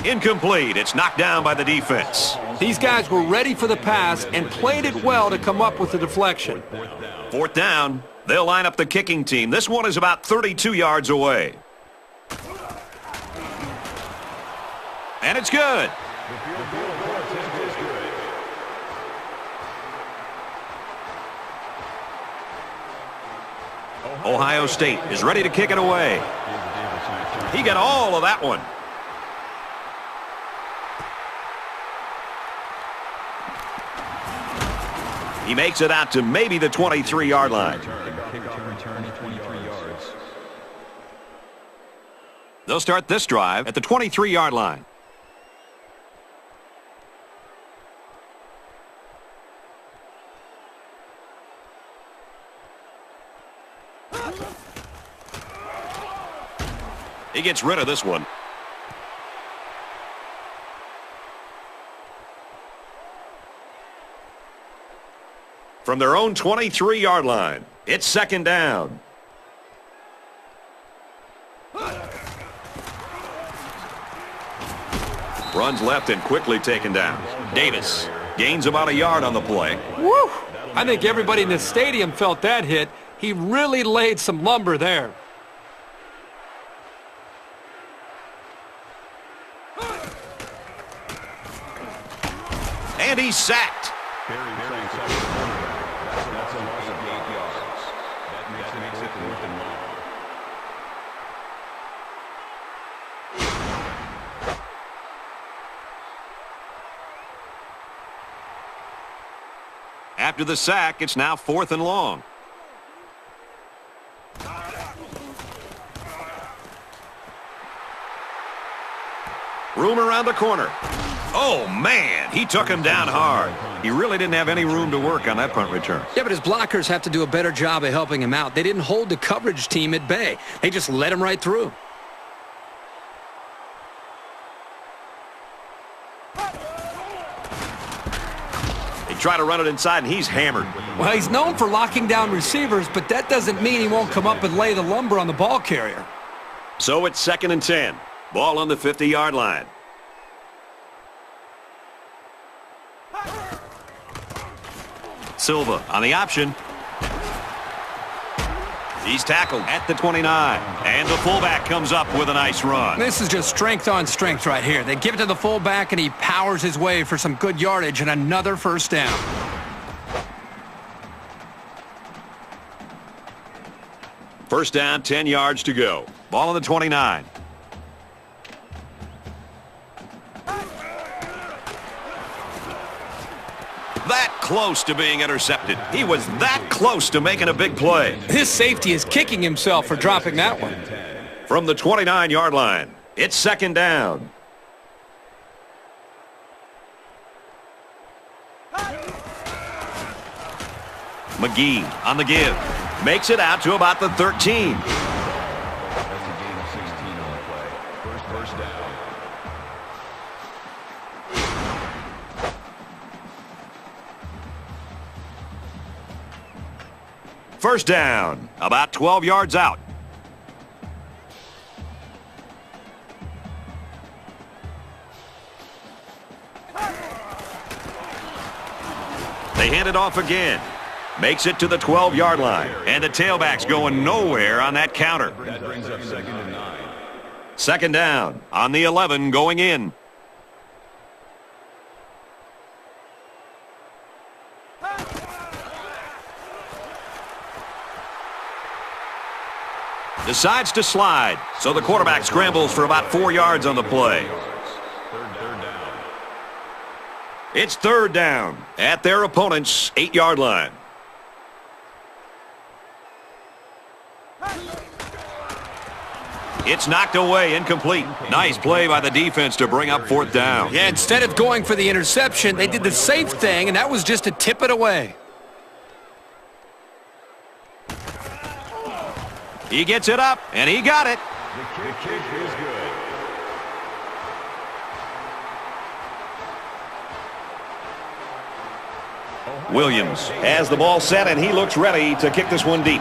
Incomplete. It's knocked down by the defense. These guys were ready for the pass and played it well to come up with the deflection. 4th down. They'll line up the kicking team. This one is about 32 yards away. And it's good. Ohio State is ready to kick it away. He got all of that one. He makes it out to maybe the 23-yard line. They'll start this drive at the 23-yard line. He gets rid of this one. From their own 23-yard line, it's 2nd down. Runs left and quickly taken down. Davis gains about a yard on the play. Woo! I think everybody in the stadium felt that hit. He really laid some lumber there. And he's sacked. That's a loss of 8 yards. That makes it 4th and long. After the sack, it's now 4th and long. Room around the corner. Oh, man, he took him down hard. He really didn't have any room to work on that punt return. Yeah, but his blockers have to do a better job of helping him out. They didn't hold the coverage team at bay. They just let him right through. They try to run it inside, and he's hammered. Well, he's known for locking down receivers, but that doesn't mean he won't come up and lay the lumber on the ball carrier. So it's 2nd and 10. Ball on the 50-yard line. Silva on the option. He's tackled at the 29. And the fullback comes up with a nice run. This is just strength on strength right here. They give it to the fullback, and he powers his way for some good yardage and another 1st down. First down, 10 yards to go. Ball on the 29. That close to being intercepted. He was that close to making a big play. His safety is kicking himself for dropping that one. From the 29-yard line, it's 2nd down. McGee on the give. Makes it out to about the 13. That's a gain of 16 on the play. First down. First down, about 12 yards out. They hand it off again. Makes it to the 12-yard line. And the tailback's going nowhere on that counter. That brings up 2nd and 9. Second down on the 11 going in. Decides to slide, so the quarterback scrambles for about 4 yards on the play. Third down. It's third down at their opponent's 8-yard line. It's knocked away, incomplete. Nice play by the defense to bring up fourth down. Yeah, instead of going for the interception, they did the safe thing, and that was just to tip it away. He gets it up, and he got it. The kick is good. Williams has the ball set, and he looks ready to kick this one deep.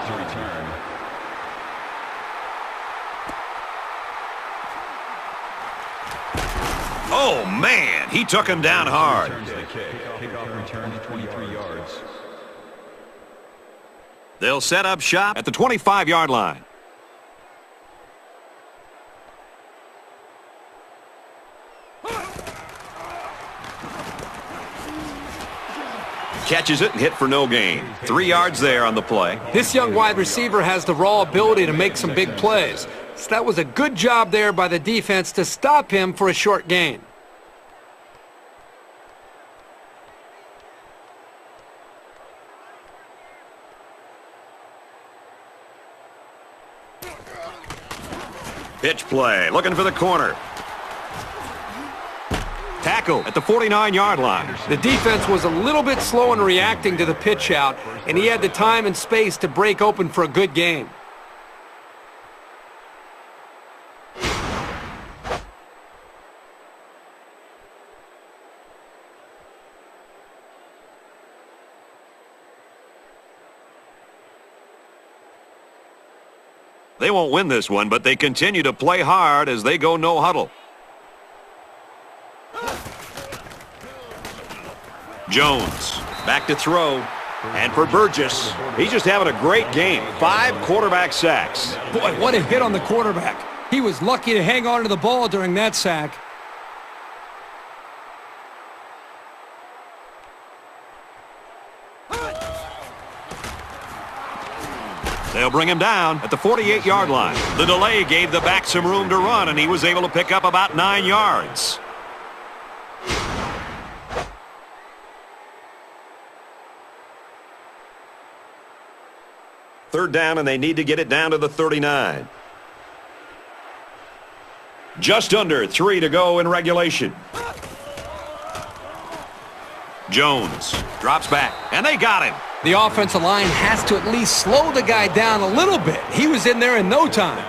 Oh, man, he took him down hard. Kickoff return to 23 yards. They'll set up shop at the 25-yard line. Catches it and hit for no gain. 3 yards there on the play. This young wide receiver has the raw ability to make some big plays. So that was a good job there by the defense to stop him for a short gain. Pitch play, looking for the corner. Tackle at the 49-yard line. The defense was a little bit slow in reacting to the pitch out, and he had the time and space to break open for a good gain. They won't win this one, but they continue to play hard as they go no huddle. Jones back to throw. And for Burgess, he's just having a great game. 5 quarterback sacks. Boy, what a hit on the quarterback. He was lucky to hang on to the ball during that sack. They'll bring him down at the 48-yard line. The delay gave the back some room to run, and he was able to pick up about 9 yards. Third down, and they need to get it down to the 39. Just under 3 to go in regulation. Jones drops back, and they got him. The offensive line has to at least slow the guy down a little bit. He was in there in no time.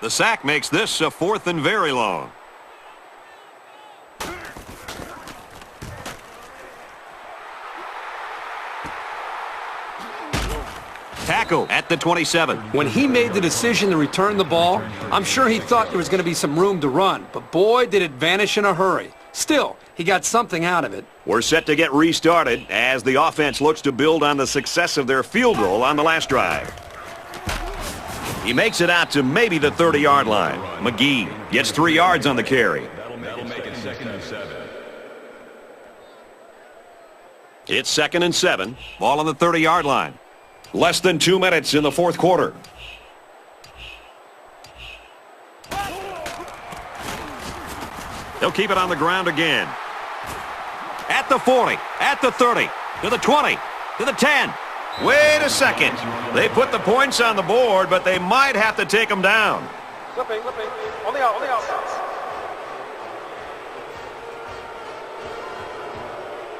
The sack makes this a 4th and very long. Tackle at the 27. When he made the decision to return the ball, I'm sure he thought there was going to be some room to run, but boy, did it vanish in a hurry. Still, he got something out of it. We're set to get restarted as the offense looks to build on the success of their field goal on the last drive. He makes it out to maybe the 30-yard line. McGee gets 3 yards on the carry. That'll make it 2nd and 7. It's 2nd and 7. Ball on the 30-yard line. Less than 2 minutes in the fourth quarter. They'll keep it on the ground again. At the 40, at the 30, to the 20, to the 10. Wait a second. They put the points on the board, but they might have to take them down. Flipping. On the outside.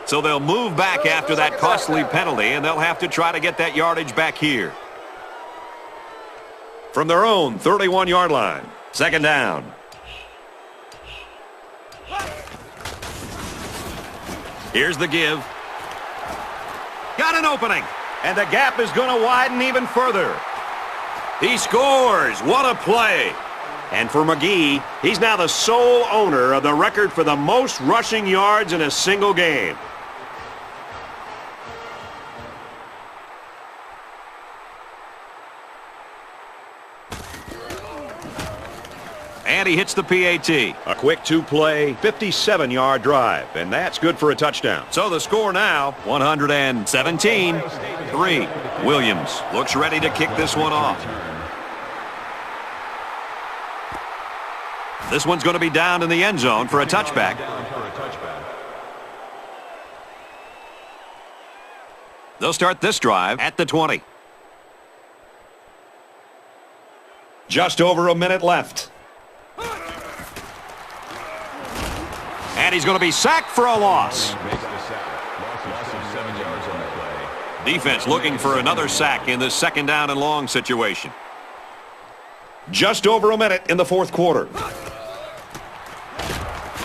So they'll move back after that costly penalty, and they'll have to try to get that yardage back here. From their own 31-yard line, Second down. Here's the give. Got an opening. And the gap is going to widen even further. He scores. What a play. And for McGee, he's now the sole owner of the record for the most rushing yards in a single game. And he hits the PAT. A quick two-play, 57-yard drive, and that's good for a touchdown. So the score now, 117-3. Williams looks ready to kick this one off. This one's going to be down in the end zone for a touchback. They'll start this drive at the 20. Just over a minute left. And he's going to be sacked for a loss. Defense looking for another sack in this second down and long situation. Just over a minute in the fourth quarter.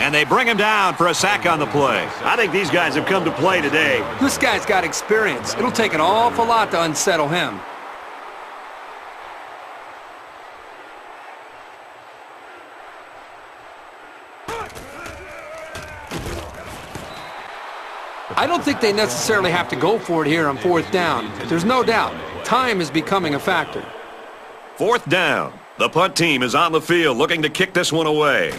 And they bring him down for a sack on the play. I think these guys have come to play today. This guy's got experience. It'll take an awful lot to unsettle him. I don't think they necessarily have to go for it here on fourth down. There's no doubt. Time is becoming a factor. Fourth down. The punt team is on the field looking to kick this one away.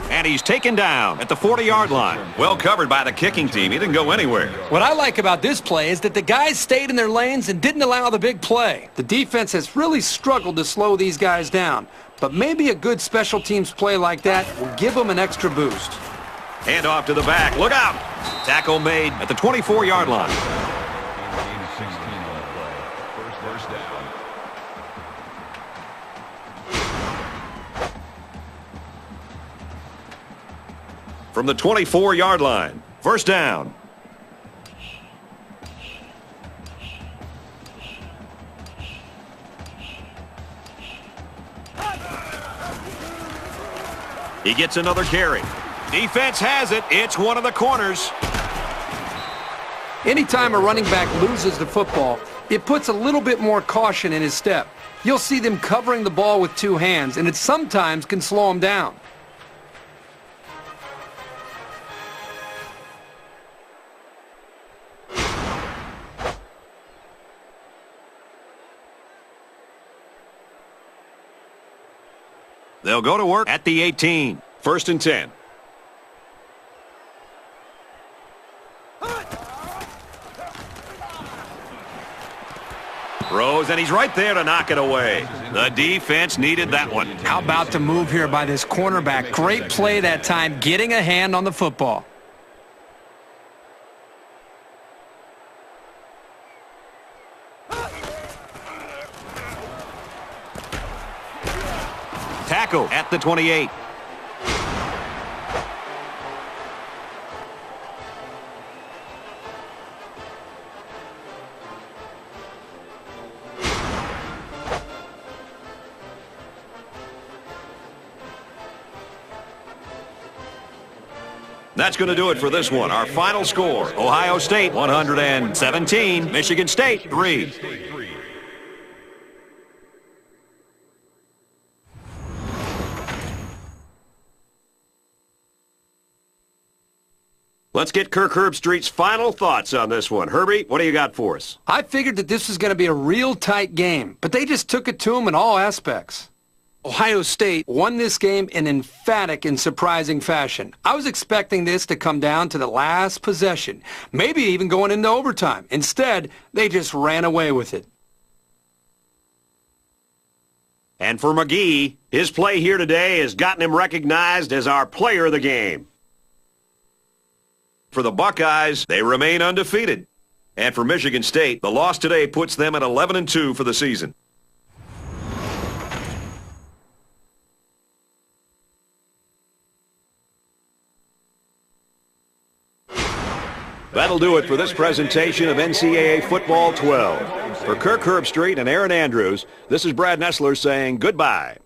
And he's taken down at the 40-yard line. Well covered by the kicking team. He didn't go anywhere. What I like about this play is that the guys stayed in their lanes and didn't allow the big play. The defense has really struggled to slow these guys down. But maybe a good special teams play like that will give them an extra boost. Hand off to the back. Look out. Tackle made at the 24-yard line. First down. From the 24-yard line. First down. He gets another carry. Defense has it. It's one of the corners. Anytime a running back loses the football, it puts a little bit more caution in his step. You'll see them covering the ball with two hands, and it sometimes can slow him down. They'll go to work at the 18. First and 10. Throws, and he's right there to knock it away. The defense needed that one. How about the move here by this cornerback? Great play that time, getting a hand on the football. Tackle at the 28. That's going to do it for this one. Our final score, Ohio State 117, Michigan State 3. Let's get Kirk Herbstreit's final thoughts on this one. Herbie, what do you got for us? I figured that this was going to be a real tight game, but they just took it to them in all aspects. Ohio State won this game in emphatic and surprising fashion. I was expecting this to come down to the last possession, maybe even going into overtime. Instead, they just ran away with it. And for McGee, his play here today has gotten him recognized as our player of the game. For the Buckeyes, they remain undefeated. And for Michigan State, the loss today puts them at 11-2 for the season. That'll do it for this presentation of NCAA Football 12. For Kirk Herbstreit and Aaron Andrews, this is Brad Nessler saying goodbye.